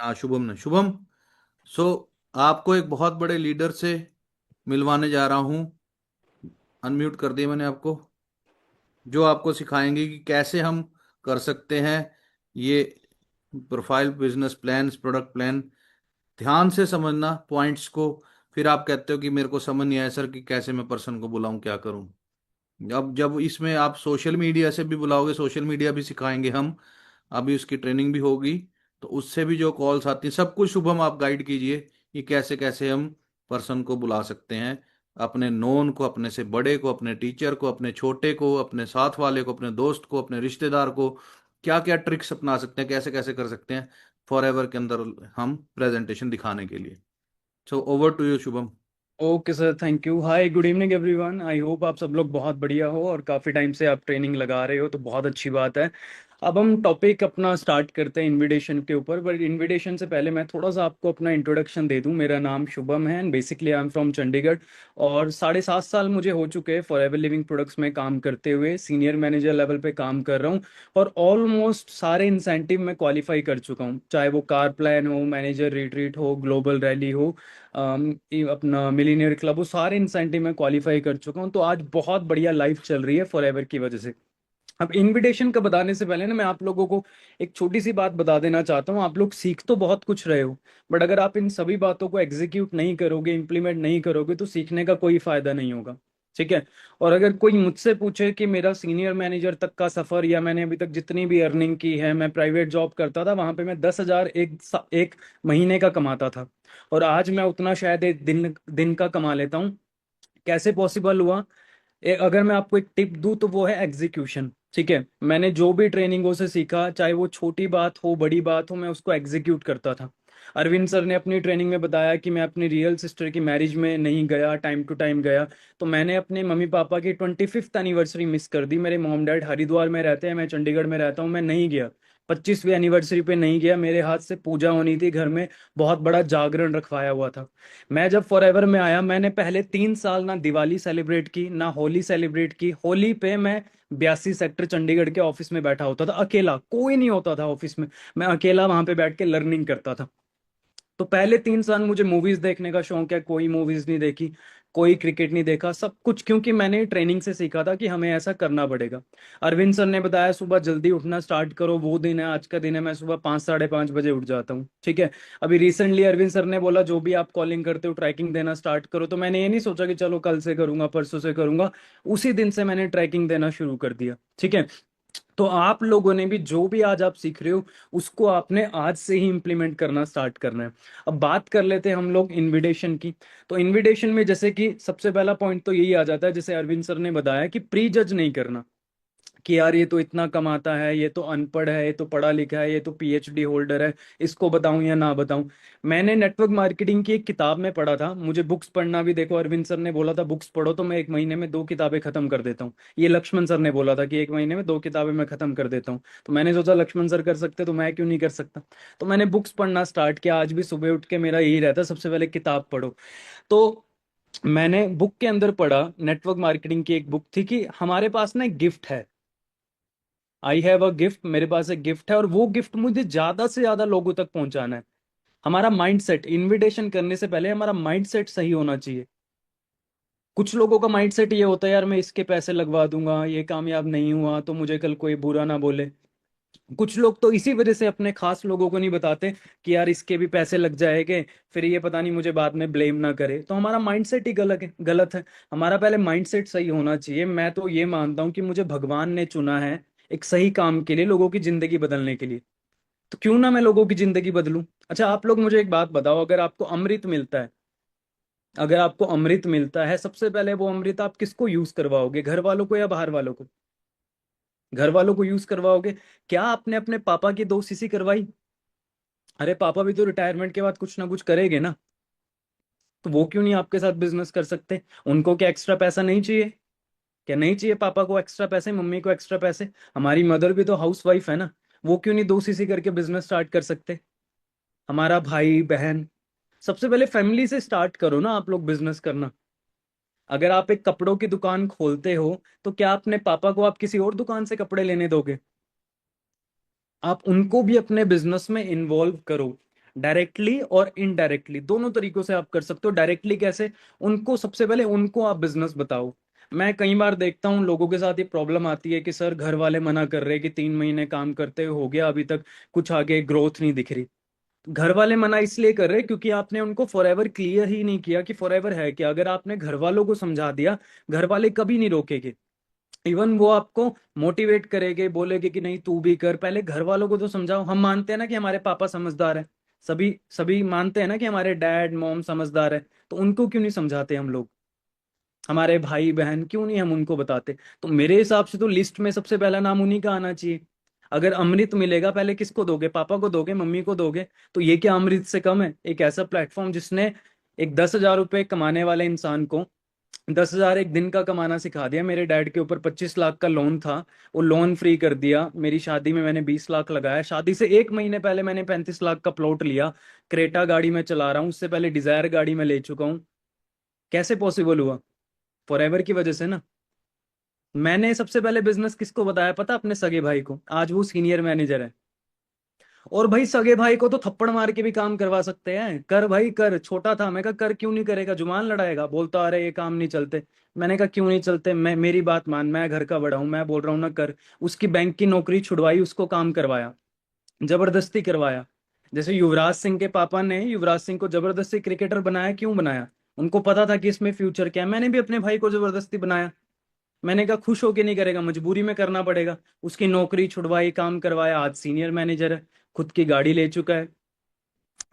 हाँ शुभम ने, शुभम। सो आपको एक बहुत बड़े लीडर से मिलवाने जा रहा हूँ। अनम्यूट कर दिया मैंने आपको। जो आपको सिखाएंगे कि कैसे हम कर सकते हैं ये profile, business plans, product plan. ध्यान से समझना पॉइंट्स को। फिर आप कहते हो कि मेरे को समझ नहीं आया सर कि कैसे मैं पर्सन को बुलाऊं, क्या करूं। अब जब इसमें आप सोशल मीडिया से भी बुलाओगे, सोशल मीडिया भी सिखाएंगे हम। अभी उसकी ट्रेनिंग भी होगी। तो उससे भी जो कॉल्स आती हैं, सब कुछ शुभम आप गाइड कीजिए कि कैसे कैसे हम पर्सन को बुला सकते हैं। अपने नोन को, अपने से बड़े को, अपने टीचर को, अपने छोटे को, अपने साथ वाले को, अपने दोस्त को, अपने रिश्तेदार को। क्या क्या ट्रिक्स अपना सकते हैं, कैसे कैसे कर सकते हैं फॉर एवर के अंदर हम प्रेजेंटेशन दिखाने के लिए। So over to you Shubham. Okay sir, thank you. Hi, good evening everyone. I hope आप सब लोग बहुत बढ़िया हो और काफ़ी टाइम से आप ट्रेनिंग लगा रहे हो, तो बहुत अच्छी बात है। अब हम टॉपिक अपना स्टार्ट करते हैं इनविटेशन के ऊपर। बट इनविटेशन से पहले मैं थोड़ा सा आपको अपना इंट्रोडक्शन दे दूं। मेरा नाम शुभम है and basically I am from Chandigarh. और 7.5 साल मुझे हो चुके हैं फॉर एवर लिविंग प्रोडक्ट्स में काम करते हुए। सीनियर मैनेजर लेवल पे काम कर रहा हूँ। और ऑलमोस्ट सारे इंसेंटिव मैं क्वालिफाई कर चुका हूँ, चाहे वो कार प्लान हो, मैनेजर रिट्रीट हो, ग्लोबल रैली हो, ये अपना मिलीनियर क्लब, वो सारे इंसेंटिव में क्वालिफाई कर चुका हूँ। तो आज बहुत बढ़िया लाइफ चल रही है फॉरएवर की वजह से। अब इनविटेशन का बताने से पहले ना, मैं आप लोगों को एक छोटी सी बात बता देना चाहता हूँ। आप लोग सीख तो बहुत कुछ रहे हो, बट अगर आप इन सभी बातों को एग्जीक्यूट नहीं करोगे, इंप्लीमेंट नहीं करोगे, तो सीखने का कोई फायदा नहीं होगा। ठीक है। और अगर कोई मुझसे पूछे कि मेरा सीनियर मैनेजर तक का सफर, या मैंने अभी तक जितनी भी अर्निंग की है, मैं प्राइवेट जॉब करता था, वहां पे मैं 10,000 एक महीने का कमाता था। और आज मैं उतना शायद एक दिन दिन का कमा लेता हूँ। कैसे पॉसिबल हुआ? अगर मैं आपको एक टिप दूं तो वो है एग्जीक्यूशन। ठीक है। मैंने जो भी ट्रेनिंगों से सीखा, चाहे वो छोटी बात हो बड़ी बात हो, मैं उसको एग्जीक्यूट करता था। अरविंद सर ने अपनी ट्रेनिंग में बताया कि मैं अपनी रियल सिस्टर की मैरिज में नहीं गया, टाइम टू टाइम गया। तो मैंने अपने मम्मी पापा की 25th एनिवर्सरी मिस कर दी। मेरे मॉम डैड हरिद्वार में रहते हैं, मैं चंडीगढ़ में रहता हूँ, मैं नहीं गया। 25वीं एनिवर्सरी पे नहीं गया। मेरे हाथ से पूजा होनी थी घर में, बहुत बड़ा जागरण रखवाया हुआ था। मैं जब फॉरएवर में आया, मैंने पहले 3 साल ना दिवाली सेलिब्रेट की, ना होली सेलिब्रेट की। होली पे मैं 82 सेक्टर चंडीगढ़ के ऑफिस में बैठा होता था अकेला, कोई नहीं होता था ऑफिस में। मैं अकेला वहां पे बैठ के लर्निंग करता था। तो पहले 3 साल मुझे मूवीज देखने का शौक है, कोई मूवीज नहीं देखी, कोई क्रिकेट नहीं देखा, सब कुछ क्योंकि मैंने ट्रेनिंग से सीखा था कि हमें ऐसा करना पड़ेगा। अरविंद सर ने बताया सुबह जल्दी उठना स्टार्ट करो, वो दिन है, आज का दिन है। मैं सुबह 5 साढ़े 5 बजे उठ जाता हूँ। ठीक है। अभी रिसेंटली अरविंद सर ने बोला जो भी आप कॉलिंग करते हो ट्रैकिंग देना स्टार्ट करो। तो मैंने ये नहीं सोचा कि चलो कल से करूंगा, परसों से करूंगा। उसी दिन से मैंने ट्रैकिंग देना शुरू कर दिया। ठीक है। तो आप लोगों ने भी जो भी आज आप सीख रहे हो, उसको आपने आज से ही इंप्लीमेंट करना स्टार्ट करना है। अब बात कर लेते हैं हम लोग इनविटेशन की। तो इनविटेशन में जैसे कि सबसे पहला पॉइंट तो यही आ जाता है, जैसे अरविंद सर ने बताया, कि प्री जज नहीं करना कि यार ये तो इतना कमाता है, ये तो अनपढ़ है, ये तो पढ़ा लिखा है, ये तो पीएचडी होल्डर है, इसको बताऊं या ना बताऊं। मैंने नेटवर्क मार्केटिंग की एक किताब में पढ़ा था। मुझे बुक्स पढ़ना भी, देखो अरविंद सर ने बोला था बुक्स पढ़ो, तो मैं एक महीने में 2 किताबें खत्म कर देता हूँ। ये लक्ष्मण सर ने बोला था कि एक महीने में 2 किताबें मैं खत्म कर देता हूँ। तो मैंने सोचा लक्ष्मण सर कर सकते तो मैं क्यों नहीं कर सकता। तो मैंने बुक्स पढ़ना स्टार्ट किया। आज भी सुबह उठ के मेरा यही रहता है, सबसे पहले किताब पढ़ो। तो मैंने बुक के अंदर पढ़ा, नेटवर्क मार्केटिंग की एक बुक थी, कि हमारे पास ना एक गिफ्ट है। आई हैव अ गिफ्ट, मेरे पास एक गिफ्ट है, और वो गिफ्ट मुझे ज्यादा से ज्यादा लोगों तक पहुंचाना है। हमारा माइंडसेट, इनविटेशन करने से पहले हमारा माइंडसेट सही होना चाहिए। कुछ लोगों का माइंडसेट ये होता है, यार मैं इसके पैसे लगवा दूंगा, ये कामयाब नहीं हुआ तो मुझे कल कोई बुरा ना बोले। कुछ लोग तो इसी वजह से अपने खास लोगों को नहीं बताते कि यार इसके भी पैसे लग जाएंगे, फिर ये पता नहीं मुझे बाद में ब्लेम ना करे। तो हमारा माइंडसेट ही गलत है। हमारा पहले माइंडसेट सही होना चाहिए। मैं तो ये मानता हूँ कि मुझे भगवान ने चुना है एक सही काम के लिए, लोगों की जिंदगी बदलने के लिए। तो क्यों ना मैं लोगों की जिंदगी बदलूं। अच्छा, आप लोग मुझे एक बात बताओ, अगर आपको अमृत मिलता है, अगर आपको अमृत मिलता है, सबसे पहले वो अमृत आप किसको यूज करवाओगे, घर वालों को या बाहर वालों को? घर वालों को यूज करवाओगे। क्या आपने अपने पापा की 2 सीसी करवाई? अरे पापा भी तो रिटायरमेंट के बाद कुछ ना कुछ करेंगे ना। तो वो क्यों नहीं आपके साथ बिजनेस कर सकते? उनको क्या एक्स्ट्रा पैसा नहीं चाहिए? क्या नहीं चाहिए पापा को एक्स्ट्रा पैसे, मम्मी को एक्स्ट्रा पैसे? हमारी मदर भी तो हाउस वाइफ है ना। वो क्यों नहीं 2 सीसी करके बिजनेस स्टार्ट कर सकते? हमारा भाई बहन, सबसे पहले फैमिली से स्टार्ट करो ना आप लोग बिजनेस करना। अगर आप एक कपड़ों की दुकान खोलते हो, तो क्या अपने पापा को आप किसी और दुकान से कपड़े लेने दोगे? आप उनको भी अपने बिजनेस में इन्वॉल्व करो। डायरेक्टली और इनडायरेक्टली दोनों तरीकों से आप कर सकते हो। डायरेक्टली कैसे? उनको सबसे पहले उनको आप बिजनेस बताओ। मैं कई बार देखता हूँ लोगों के साथ ये प्रॉब्लम आती है कि सर घर वाले मना कर रहे हैं कि 3 महीने काम करते हुए हो गया, अभी तक कुछ आगे ग्रोथ नहीं दिख रही। घर वाले मना इसलिए कर रहे हैं क्योंकि आपने उनको फॉरएवर क्लियर ही नहीं किया कि फॉरएवर है क्या। अगर आपने घर वालों को समझा दिया, घर वाले कभी नहीं रोकेंगे। इवन वो आपको मोटिवेट करेंगे, बोलेगे कि नहीं तू भी कर। पहले घर वालों को तो समझाओ। हम मानते हैं ना कि हमारे पापा समझदार है, सभी सभी मानते हैं ना कि हमारे डैड मॉम समझदार है, तो उनको क्यों नहीं समझाते हम लोग? हमारे भाई बहन क्यों नहीं हम उनको बताते? तो मेरे हिसाब से तो लिस्ट में सबसे पहला नाम उन्हीं का आना चाहिए। अगर अमृत मिलेगा पहले किसको दोगे? पापा को दोगे, मम्मी को दोगे? तो ये क्या अमृत से कम है? एक ऐसा प्लेटफॉर्म जिसने एक 10,000 रुपये कमाने वाले इंसान को 10,000 एक दिन का कमाना सिखा दिया। मेरे डैड के ऊपर 25 लाख का लोन था, वो लोन फ्री कर दिया। मेरी शादी में मैंने 20 लाख लगाया। शादी से 1 महीने पहले मैंने 35 लाख का प्लॉट लिया। क्रेटा गाड़ी में चला रहा हूँ, उससे पहले डिजायर गाड़ी में ले चुका हूँ। कैसे पॉसिबल हुआ? फॉरएवर की वजह से ना। मैंने सबसे पहले बिजनेस किसको बताया पता? अपने सगे भाई को। आज वो सीनियर मैनेजर है। और भाई सगे भाई को तो थप्पड़ मार के भी काम करवा सकते हैं। कर भाई कर। छोटा था, मैं कहा कर, क्यों नहीं करेगा? जुबान लड़ाएगा, बोलता अरे ये काम नहीं चलते। मैंने कहा क्यों नहीं चलते? मैं, मेरी बात मान, मैं घर का बड़ा हूं, मैं बोल रहा हूँ ना कर। उसकी बैंक की नौकरी छुड़वाई, उसको काम करवाया, जबरदस्ती करवाया। जैसे युवराज सिंह के पापा ने युवराज सिंह को जबरदस्ती क्रिकेटर बनाया, क्यों बनाया? उनको पता था कि इसमें फ्यूचर क्या है। मैंने भी अपने भाई को जबरदस्ती बनाया। मैंने कहा खुश होके नहीं करेगा, मजबूरी में करना पड़ेगा। उसकी नौकरी छुड़वाई, काम करवाया, आज सीनियर मैनेजर है। खुद की गाड़ी ले चुका है,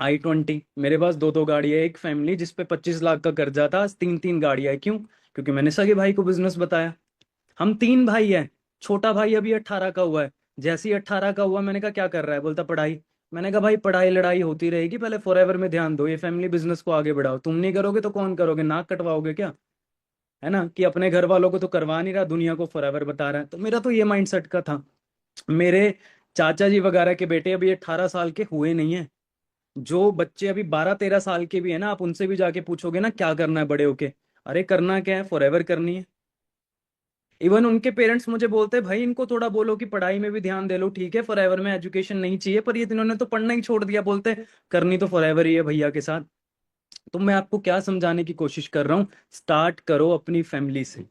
I-20। मेरे पास दो दो गाड़ी है। एक फैमिली जिसपे 25 लाख का कर्जा था, आज तीन तीन गाड़ियां है। क्यों? क्योंकि मैंने सगे भाई को बिजनेस बताया। हम तीन भाई हैं। छोटा भाई अभी 18 का हुआ है। जैसे ही 18 का हुआ, मैंने कहा क्या कर रहा है? बोलता पढ़ाई। मैंने कहा भाई पढ़ाई लड़ाई होती रहेगी, पहले फॉरएवर में ध्यान दो, ये फैमिली बिजनेस को आगे बढ़ाओ। तुम नहीं करोगे तो कौन करोगे? नाक कटवाओगे क्या? है ना, कि अपने घर वालों को तो करवा नहीं रहा, दुनिया को फॉरएवर बता रहा है। तो मेरा तो ये माइंडसेट का था। मेरे चाचा जी वगैरह के बेटे अभी 18 साल के हुए नहीं है। जो बच्चे अभी 12-13 साल के भी है ना, आप उनसे भी जाके पूछोगे ना क्या करना है बड़े होके, अरे करना क्या है, फॉरएवर करनी है। इवन उनके पेरेंट्स मुझे बोलते हैं भाई इनको थोड़ा बोलो कि पढ़ाई में भी ध्यान दे लो, ठीक है फॉरएवर में एजुकेशन नहीं चाहिए, पर ये इन्होंने तो पढ़ना ही छोड़ दिया। बोलते हैं करनी तो फॉरएवर ही है भैया के साथ। तो मैं आपको क्या समझाने की कोशिश कर रहा हूँ? स्टार्ट करो अपनी फैमिली से,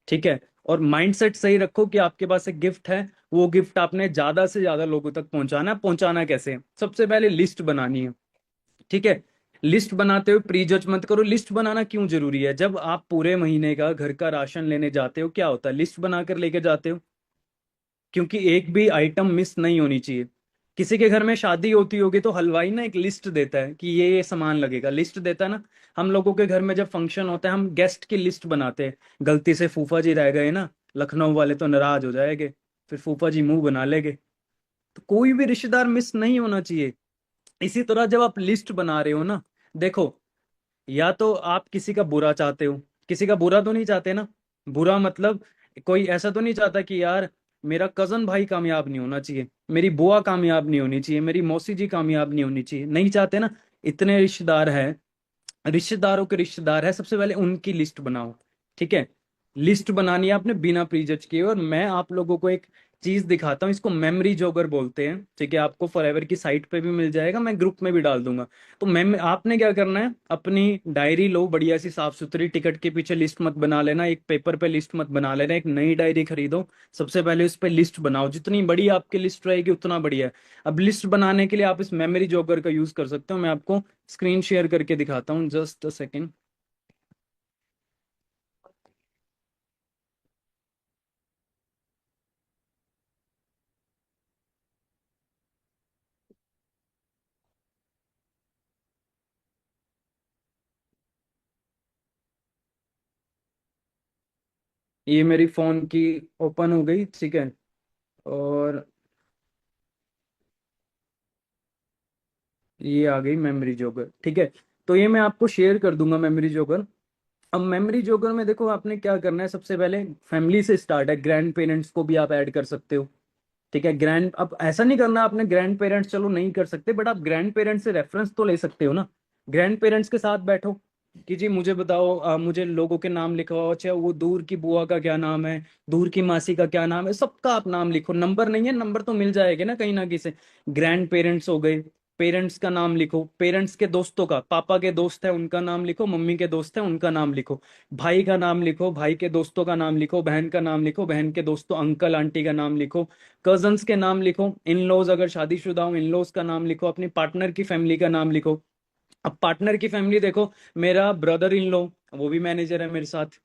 ठीक है? और माइंडसेट सही रखो कि आपके पास एक गिफ्ट है, वो गिफ्ट आपने ज्यादा से ज्यादा लोगों तक पहुंचाना है। पहुंचाना कैसे? सबसे पहले लिस्ट बनानी है, ठीक है? लिस्ट बनाते हुए प्री जज मत करो। लिस्ट बनाना क्यों जरूरी है? जब आप पूरे महीने का घर का राशन लेने जाते हो, क्या होता है? लिस्ट बनाकर लेके जाते हो, क्योंकि एक भी आइटम मिस नहीं होनी चाहिए। किसी के घर में शादी होती होगी तो हलवाई ना एक लिस्ट देता है कि ये सामान लगेगा, लिस्ट देता है ना। हम लोगों के घर में जब फंक्शन होता है, हम गेस्ट की लिस्ट बनाते हैं। गलती से फूफा जी रह गए ना, लखनऊ वाले तो नाराज हो जाएंगे, फिर फूफा जी मुंह बना लेंगे। तो कोई भी रिश्तेदार मिस नहीं होना चाहिए। इसी तरह जब आप लिस्ट बना रहे हो ना, देखो, या तो आप किसी का बुरा चाहते हो, किसी का बुरा तो नहीं चाहते ना। बुरा मतलब कोई ऐसा तो नहीं चाहता कि यार मेरा कजन भाई कामयाब नहीं होना चाहिए, मेरी बुआ कामयाब नहीं होनी चाहिए, मेरी मौसी जी कामयाब नहीं होनी चाहिए, नहीं चाहते ना। इतने रिश्तेदार हैं, रिश्तेदारों के रिश्तेदार है, सबसे पहले उनकी लिस्ट बनाओ, ठीक है? लिस्ट बनानी है आपने बिना प्रीजज किए। और मैं आप लोगों को एक चीज दिखाता हूँ, इसको मेमोरी जोगर बोलते हैं, ठीक है? आपको फॉरएवर की साइट पे भी मिल जाएगा, मैं ग्रुप में भी डाल दूंगा। तो मैं, आपने क्या करना है, अपनी डायरी लो बढ़िया सी साफ सुथरी, टिकट के पीछे लिस्ट मत बना लेना, एक पेपर पे लिस्ट मत बना लेना, एक नई डायरी खरीदो। सबसे पहले उस पे लिस्ट बनाओ, जितनी बड़ी आपकी लिस्ट रहेगी उतना बढ़िया है। अब लिस्ट बनाने के लिए आप इस मेमोरी जोगर का यूज कर सकते हो। मैं आपको स्क्रीन शेयर करके दिखाता हूँ, जस्ट अ सेकेंड। ये मेरी फोन की ओपन हो गई, ठीक है? और ये आ गई मेमोरी जोगर, ठीक है? तो ये मैं आपको शेयर कर दूंगा मेमोरी जोगर। अब मेमोरी जोगर में देखो आपने क्या करना है, सबसे पहले फैमिली से स्टार्ट है। ग्रैंड पेरेंट्स को भी आप ऐड कर सकते हो, ठीक है? ग्रैंड, अब ऐसा नहीं करना आपने ग्रैंड पेरेंट्स चलो नहीं कर सकते, बट आप ग्रैंड पेरेंट्स से रेफरेंस तो ले सकते हो ना। ग्रैंड पेरेंट्स के साथ बैठो कि जी मुझे बताओ, मुझे लोगों के नाम लिखवाओ। अच्छा वो दूर की बुआ का क्या नाम है, दूर की मासी का क्या नाम है, सबका आप नाम लिखो। नंबर नहीं है, नंबर तो मिल जाएगा ना कहीं ना कहीं से। ग्रैंड पेरेंट्स हो गए, पेरेंट्स का नाम लिखो, पेरेंट्स के दोस्तों का, पापा के दोस्त है उनका नाम लिखो, मम्मी के दोस्त है उनका नाम लिखो, भाई का नाम लिखो, भाई के दोस्तों का नाम लिखो, बहन का नाम लिखो, बहन के दोस्तों अंकल आंटी का नाम लिखो, कजन्स के नाम लिखो, इन लॉज अगर शादीशुदा हो इन लॉज का नाम लिखो, अपनी पार्टनर की फैमिली का नाम लिखो। अब पार्टनर की फैमिली देखो, मेरा ब्रदर इन लॉ वो भी मैनेजर है मेरे साथ,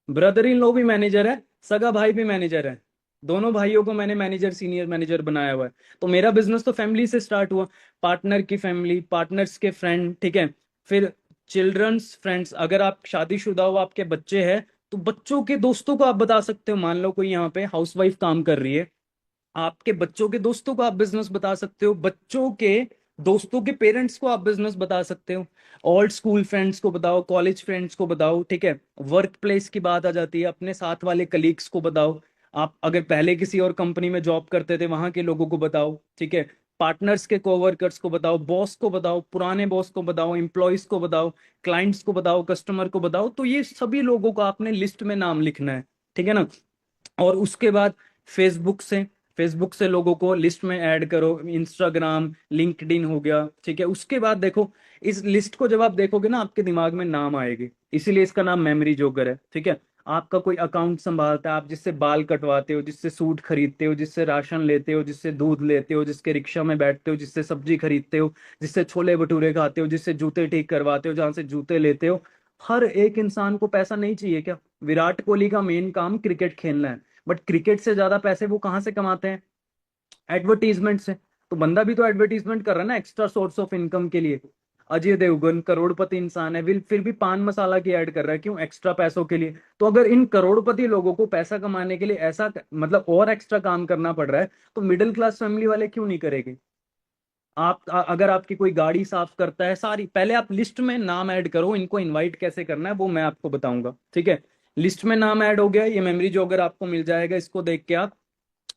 ब्रदर इन लॉ भी मैनेजर है, सगा भाई भी मैनेजर है, दोनों भाइयों को मैंने मैनेजर सीनियर मैनेजर बनाया हुआ है। तो मेरा बिजनेस तो फैमिली से स्टार्ट हुआ। पार्टनर की फैमिली, पार्टनर्स के फ्रेंड, ठीक है। फिर चिल्ड्रंस फ्रेंड्स, अगर आप शादीशुदा हो आपके बच्चे हैं तो बच्चों के दोस्तों को आप बता सकते हो। मान लो कोई यहाँ पे हाउसवाइफ काम कर रही है, आपके बच्चों के दोस्तों को आप बिजनेस बता सकते हो, बच्चों के दोस्तों के पेरेंट्स को आप बिजनेस बता सकते हो, ओल्ड स्कूल फ्रेंड्स को बताओ, कॉलेज फ्रेंड्स को बताओ, ठीक है। वर्क प्लेस की बात आ जाती है, अपने साथ वाले कलीग्स को बताओ, आप अगर पहले किसी और कंपनी में जॉब करते थे वहां के लोगों को बताओ, ठीक है। पार्टनर्स के कोवर्कर्स को बताओ, बॉस को बताओ, पुराने बॉस को बताओ, एम्प्लॉयज को बताओ, क्लाइंट्स को बताओ, कस्टमर को बताओ। तो ये सभी लोगों को आपने लिस्ट में नाम लिखना है, ठीक है ना। और उसके बाद फेसबुक से, फेसबुक से लोगों को लिस्ट में ऐड करो, इंस्टाग्राम, लिंक्डइन हो गया, ठीक है। उसके बाद देखो, इस लिस्ट को जब आप देखोगे ना आपके दिमाग में नाम आएंगे, इसीलिए इसका नाम मेमोरी जोकर है, ठीक है। आपका कोई अकाउंट संभालता है, आप जिससे बाल कटवाते हो, जिससे सूट खरीदते हो, जिससे राशन लेते हो, जिससे दूध लेते हो, जिसके रिक्शा में बैठते हो, जिससे सब्जी खरीदते हो, जिससे छोले भटूरे खाते हो, जिससे जूते ठीक करवाते हो, जहां से जूते लेते हो। हर एक इंसान को पैसा नहीं चाहिए क्या? विराट कोहली का मेन काम क्रिकेट खेलना है, बट क्रिकेट से ज्यादा पैसे वो कहाँ से कमाते हैं? एडवर्टीजमेंट से। तो बंदा भी तो एडवर्टीजमेंट कर रहा है ना, एक्स्ट्रा सोर्स ऑफ इनकम के लिए। अजय देवगन करोड़पति इंसान है, फिर भी पान मसाला की ऐड कर रहा है, क्यों? एक्स्ट्रा पैसों के लिए। तो अगर इन करोड़पति लोगों को पैसा कमाने के लिए ऐसा मतलब और एक्स्ट्रा काम करना पड़ रहा है, तो मिडिल क्लास फैमिली वाले क्यों नहीं करेंगे? अगर आपकी कोई गाड़ी साफ करता है, सारी पहले आप लिस्ट में नाम ऐड करो, इनको इनवाइट कैसे करना है वो मैं आपको बताऊंगा, ठीक है। लिस्ट में नाम ऐड हो गया, ये मेमोरी जॉगर आपको मिल जाएगा, इसको देख के आप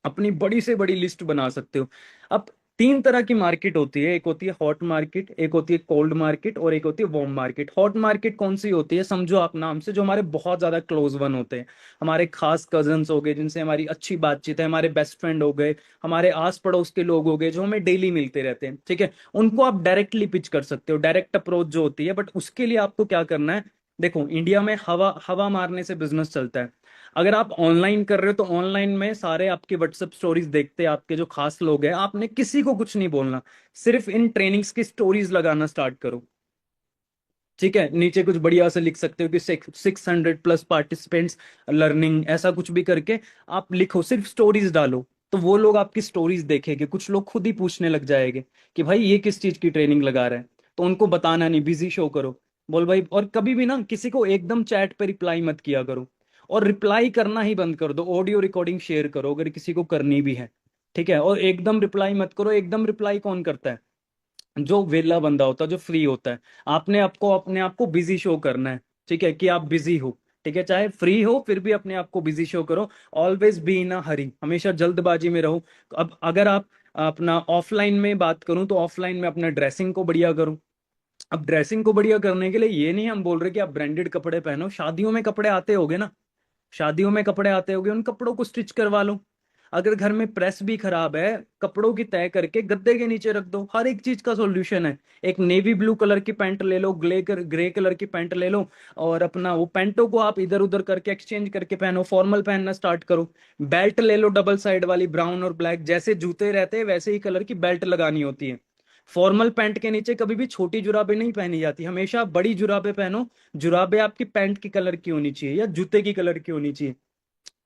अपनी बड़ी से बड़ी लिस्ट बना सकते हो। अब तीन तरह की मार्केट होती है, एक होती है हॉट मार्केट, एक होती है कोल्ड मार्केट, और एक होती है वार्म मार्केट। हॉट मार्केट कौन सी होती है? समझो आप नाम से, जो हमारे बहुत ज्यादा क्लोज वन होते हैं, हमारे खास कजन्स हो गए जिनसे हमारी अच्छी बातचीत है, हमारे बेस्ट फ्रेंड हो गए, हमारे आस पड़ोस के लोग हो गए जो हमें डेली मिलते रहते हैं, ठीक है। उनको आप डायरेक्टली पिच कर सकते हो, डायरेक्ट अप्रोच जो होती है। बट उसके लिए आपको क्या करना है? देखो, इंडिया में हवा हवा मारने से बिजनेस चलता है। अगर आप ऑनलाइन कर रहे हो तो ऑनलाइन में सारे आपके व्हाट्सएप स्टोरीज देखते हैं आपके जो खास लोग हैं, आपने किसी को कुछ नहीं बोलना, सिर्फ इन ट्रेनिंग्स की स्टोरीज लगाना स्टार्ट करो, ठीक है। नीचे कुछ बढ़िया से लिख सकते हो कि 600+ पार्टिसिपेंट्स लर्निंग, ऐसा कुछ भी करके आप लिखो, सिर्फ स्टोरीज डालो। तो वो लोग आपकी स्टोरीज देखेंगे, कुछ लोग खुद ही पूछने लग जाएंगे कि भाई ये किस चीज की ट्रेनिंग लगा रहे हैं। तो उनको बताना नहीं, बिजी शो करो, बोल भाई। और कभी भी ना किसी को एकदम चैट पे रिप्लाई मत किया करो, और रिप्लाई करना ही बंद कर दो, ऑडियो रिकॉर्डिंग शेयर करो अगर किसी को करनी भी है, ठीक है। और एकदम रिप्लाई मत करो, एकदम रिप्लाई कौन करता है? जो वेला बंदा होता है, जो फ्री होता है। आपने आपको अपने आप को बिजी शो करना है, ठीक है, कि आप बिजी हो, ठीक है। चाहे फ्री हो फिर भी अपने आप को बिजी शो करो। ऑलवेज बी इन अ हरी, हमेशा जल्दबाजी में रहो। अब अगर आप अपना ऑफलाइन में बात करूं तो ऑफलाइन में अपना ड्रेसिंग को बढ़िया करूं। अब ड्रेसिंग को बढ़िया करने के लिए ये नहीं हम बोल रहे कि आप ब्रांडेड कपड़े पहनो, शादियों में कपड़े आते होगे ना, शादियों में कपड़े आते होंगे, उन कपड़ों को स्टिच करवा लो। अगर घर में प्रेस भी खराब है, कपड़ों की तय करके गद्दे के नीचे रख दो, हर एक चीज का सॉल्यूशन है। एक नेवी ब्लू कलर की पैंट ले लो, ग्रे कलर की पैंट ले लो, और अपना वो पैंटों को आप इधर उधर करके एक्सचेंज करके पहनो, फॉर्मल पहनना स्टार्ट करो। बेल्ट ले लो डबल साइड वाली, ब्राउन और ब्लैक, जैसे जूते रहते हैं वैसे ही कलर की बेल्ट लगानी होती है। फॉर्मल पैंट के नीचे कभी भी छोटी जुराबें नहीं पहनी जाती, हमेशा बड़ी जुराबें पहनो। जुराबें आपकी पैंट की कलर की होनी चाहिए या जूते की कलर की होनी चाहिए।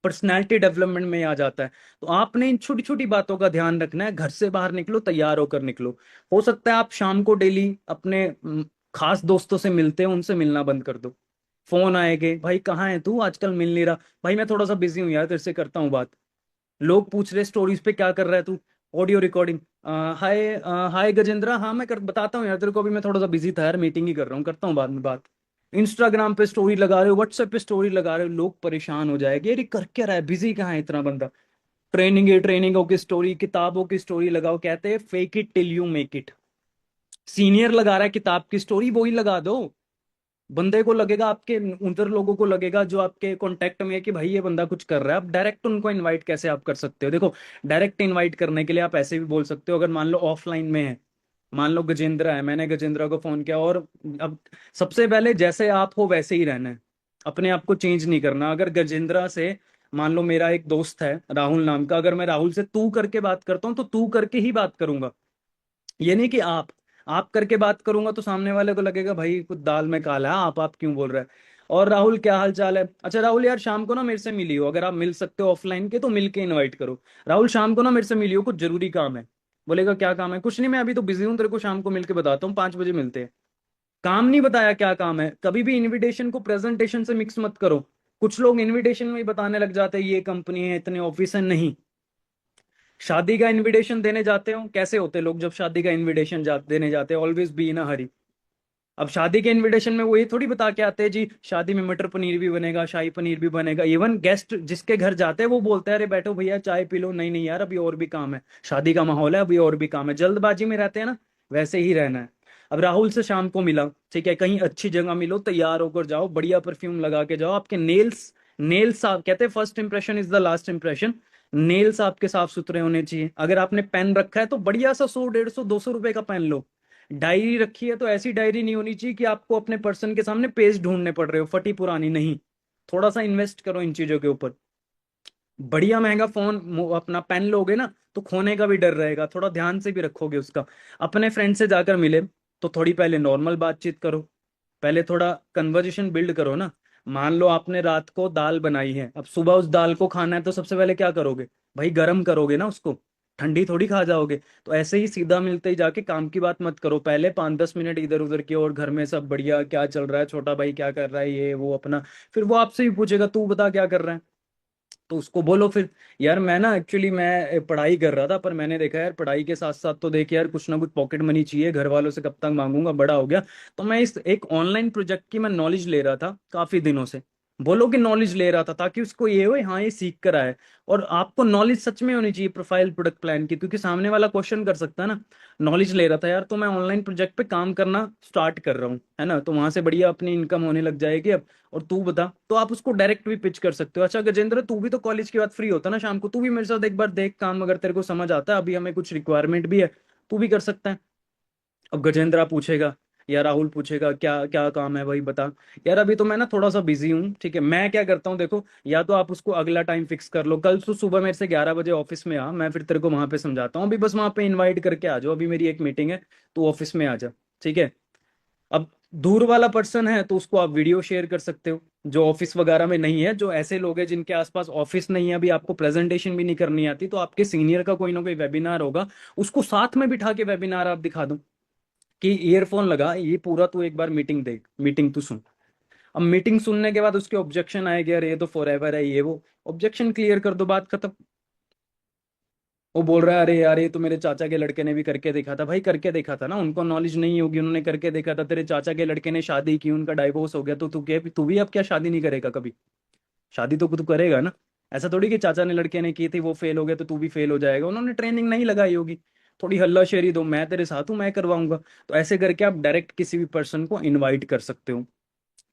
पर्सनैलिटी डेवलपमेंट में आ जाता है। तो आपने इन छोटी छोटी बातों का ध्यान रखना है, घर से बाहर निकलो, तैयार होकर निकलो। हो सकता है आप शाम को डेली अपने खास दोस्तों से मिलते हो, उनसे मिलना बंद कर दो। फोन आएंगे, भाई कहाँ है तू, आजकल मिल नहीं रहा। भाई मैं थोड़ा सा बिजी हूँ यार, तेरे से करता हूँ बात। लोग पूछ रहे स्टोरीज पे क्या कर रहा है तू, ऑडियो रिकॉर्डिंग। हाय हाय गजेंद्रा, हाँ मैं कर बताता हूँ यार तेरे को, अभी मैं थोड़ा सा बिजी था यार, मीटिंग ही कर रहा हूँ, करता हूँ बाद में बात। इंस्टाग्राम पे स्टोरी लगा रहे हो, व्हाट्सएप पे स्टोरी लगा रहे हो, लोग परेशान हो जाएंगे, अरे कर क्या रहा है, बिजी कहाँ है इतना बंदा। ट्रेनिंगों की स्टोरी, किताबों की स्टोरी लगाओ, कहते हैं fake it till you make it. Senior लगा रहा है किताब की स्टोरी, वही लगा दो। बंदे को लगेगा, आपके उधर लोगों को लगेगा जो आपके कांटेक्ट में है कि भाई ये बंदा कुछ कर रहा है। आप डायरेक्ट उनको इनवाइट कैसे आप कर सकते हो? देखो, डायरेक्ट इनवाइट करने के लिए आप ऐसे भी बोल सकते हो, अगर मान लो ऑफलाइन में है, मान लो गजेंद्र है, मैंने गजेंद्र को फोन किया, और अब सबसे पहले जैसे आप हो वैसे ही रहना है, अपने आप को चेंज नहीं करना। अगर गजेंद्र से, मान लो मेरा एक दोस्त है राहुल नाम का, अगर मैं राहुल से तू करके बात करता हूँ तो तू करके ही बात करूंगा। ये नहीं कि आप करके बात करूंगा तो सामने वाले को लगेगा भाई कुछ दाल में काला है, आप क्यों बोल रहा है। और राहुल क्या हाल चाल है, अच्छा राहुल यार शाम को ना मेरे से मिलियो, अगर आप मिल सकते हो ऑफलाइन के तो मिल के इनवाइट करो। राहुल शाम को ना मेरे से मिलियो, कुछ जरूरी काम है। बोलेगा क्या काम है, कुछ नहीं मैं अभी तो बिजी हूँ, तेरे को शाम को मिल के बताता हूँ, 5 बजे मिलते हैं। काम नहीं बताया क्या काम है। कभी भी इनविटेशन को प्रेजेंटेशन से मिक्स मत करो। कुछ लोग इनविटेशन में ही बताने लग जाते हैं ये कंपनी है, इतने ऑफिस है, नहीं। शादी का इनविटेशन देने जाते हो, कैसे होते लोग जब शादी का इनविटेशन देने जाते हैं, ऑलवेज बी इन अ हरी। अब शादी के इनविटेशन में वो ये थोड़ी बता के आते हैं जी शादी में मटर पनीर भी बनेगा, शाही पनीर भी बनेगा। इवन गेस्ट जिसके घर जाते हैं वो बोलते हैं अरे बैठो भैया चाय पी लो, नहीं नहीं यार अभी और भी काम है, शादी का माहौल है अभी और भी काम है, जल्दबाजी में रहते हैं ना, वैसे ही रहना है। अब राहुल से शाम को मिला, ठीक है, कहीं अच्छी जगह मिलो, तैयार होकर जाओ, बढ़िया परफ्यूम लगा के जाओ, आपके नेल्स, नेल्स आप कहते हैं first impression is the last impression. Nails आपके साफ सुथरे होने चाहिए। अगर आपने पेन रखा है तो बढ़िया सा 100 150 200 रुपए का पेन लो। डायरी रखी है तो ऐसी डायरी नहीं होनी चाहिए कि आपको अपने पर्सन के सामने पेज ढूंढने पड़ रहे हो फटी पुरानी, नहीं। थोड़ा सा इन्वेस्ट करो इन चीजों के ऊपर। बढ़िया महंगा फोन अपना पेन लोगे ना तो खोने का भी डर रहेगा, थोड़ा ध्यान से भी रखोगे उसका। अपने फ्रेंड से जाकर मिले तो थोड़ी पहले नॉर्मल बातचीत करो, पहले थोड़ा कन्वर्जेशन बिल्ड करो ना। मान लो आपने रात को दाल बनाई है, अब सुबह उस दाल को खाना है तो सबसे पहले क्या करोगे, भाई गर्म करोगे ना उसको, ठंडी थोड़ी खा जाओगे। तो ऐसे ही सीधा मिलते ही जाके काम की बात मत करो, पहले 5-10 मिनट इधर उधर की, और घर में सब बढ़िया, क्या चल रहा है, छोटा भाई क्या कर रहा है, ये वो अपना। फिर वो आपसे भी पूछेगा तू बता क्या कर रहा है, तो उसको बोलो फिर यार मैं ना एक्चुअली मैं पढ़ाई कर रहा था, पर मैंने देखा यार पढ़ाई के साथ साथ तो देख यार कुछ ना कुछ पॉकेट मनी चाहिए, घर वालों से कब तक मांगूंगा, बड़ा हो गया। तो मैं इस एक ऑनलाइन प्रोजेक्ट की मैं नॉलेज ले रहा था काफी दिनों से। बोलो कि नॉलेज ले रहा था ताकि उसको ये हो हाँ ये सीख कर आए। और आपको नॉलेज सच में होनी चाहिए प्रोफाइल प्रोडक्ट प्लान की, क्योंकि सामने वाला क्वेश्चन कर सकता है ना। नॉलेज ले रहा था यार, तो मैं ऑनलाइन प्रोजेक्ट पे काम करना स्टार्ट कर रहा हूँ, है ना, तो वहां से बढ़िया अपनी इनकम होने लग जाएगी अब। और तू बता, तो आप उसको डायरेक्ट भी पिच कर सकते हो, अच्छा गजेंद्र तू भी तो कॉलेज के बाद फ्री होता ना शाम को, तू भी मेरे साथ एक बार देख काम, अगर तेरे को समझ आता है, अभी हमें कुछ रिक्वायरमेंट भी है, तू भी कर सकता है। अब गजेंद्र पूछेगा या राहुल पूछेगा क्या क्या काम है भाई बता। यार अभी तो मैं ना थोड़ा सा बिजी हूँ, ठीक है, मैं क्या करता हूँ देखो, या तो आप उसको अगला टाइम फिक्स कर लो, कल तो सुबह मेरे से 11 बजे ऑफिस में आ, मैं फिर तेरे को वहां पे समझाता हूँ, अभी बस वहां पे इनवाइट करके आ जाओ, अभी मेरी एक मीटिंग है, तो ऑफिस में आ जा, ठीक है। अब दूर वाला पर्सन है तो उसको आप वीडियो शेयर कर सकते हो, जो ऑफिस वगैरह में नहीं है, जो ऐसे लोग हैं जिनके आसपास ऑफिस नहीं है, अभी आपको प्रेजेंटेशन भी नहीं करनी आती, तो आपके सीनियर का कोई ना कोई वेबिनार होगा, उसको साथ में बिठा के वेबिनार आप दिखा दो कि ईयरफोन लगा, ये पूरा तू एक बार मीटिंग देख, मीटिंग तू सुन। अब मीटिंग सुनने के बाद उसके ऑब्जेक्शन आएंगे, अरे ये तो फॉर एवर है, ये वो, ऑब्जेक्शन क्लियर कर दो, बात खत्म। वो बोल रहा है अरे यार ये तो मेरे चाचा के लड़के ने भी करके देखा था, भाई करके देखा था ना, उनको नॉलेज नहीं होगी, उन्होंने करके देखा था, तेरे चाचा के लड़के ने शादी की, उनका डाइवोर्स हो गया, तो तू भी अब क्या शादी नहीं करेगा कभी, शादी तो तू करेगा ना। ऐसा थोड़ी कि चाचा ने लड़के ने की थी वो फेल हो गया तो तू भी फेल हो जाएगा, उन्होंने ट्रेनिंग नहीं लगाई होगी, थोड़ी हल्लाशेरी दो, मैं तेरे साथ हूँ मैं करवाऊंगा। तो ऐसे करके आप डायरेक्ट किसी भी पर्सन को इनवाइट कर सकते हो,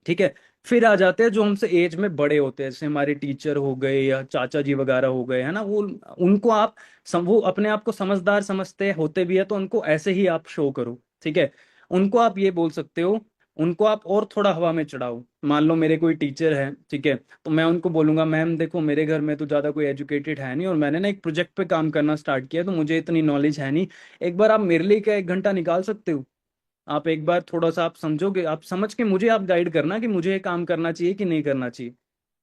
ठीक है। फिर आ जाते हैं जो हमसे एज में बड़े होते हैं, जैसे हमारे टीचर हो गए या चाचा जी वगैरह हो गए, है ना, वो उनको आप वो अपने आप को समझदार समझते होते भी है तो उनको ऐसे ही आप शो करो, ठीक है। उनको आप ये बोल सकते हो, उनको आप और थोड़ा हवा में चढ़ाओ। मान लो मेरे कोई टीचर है, ठीक है, तो मैं उनको बोलूंगा मैम देखो मेरे घर में तो ज्यादा कोई एजुकेटेड है नहीं, और मैंने ना एक प्रोजेक्ट पे काम करना स्टार्ट किया, तो मुझे इतनी नॉलेज है नहीं, एक बार आप मेरे लिए क्या 1 घंटा निकाल सकते हो, आप एक बार थोड़ा सा आप समझोगे, आप समझ के मुझे आप गाइड करना कि मुझे ये काम करना चाहिए कि नहीं करना चाहिए,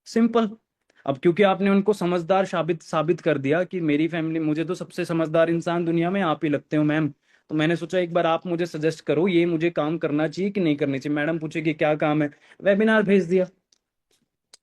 सिंपल। अब क्योंकि आपने उनको समझदार साबित साबित कर दिया कि मेरी फैमिली, मुझे तो सबसे समझदार इंसान दुनिया में आप ही लगते हो मैम, तो मैंने सोचा एक बार आप मुझे सजेस्ट करो ये मुझे काम करना चाहिए कि नहीं करना चाहिए। मैडम पूछेगी क्या काम है, वेबिनार भेज दिया।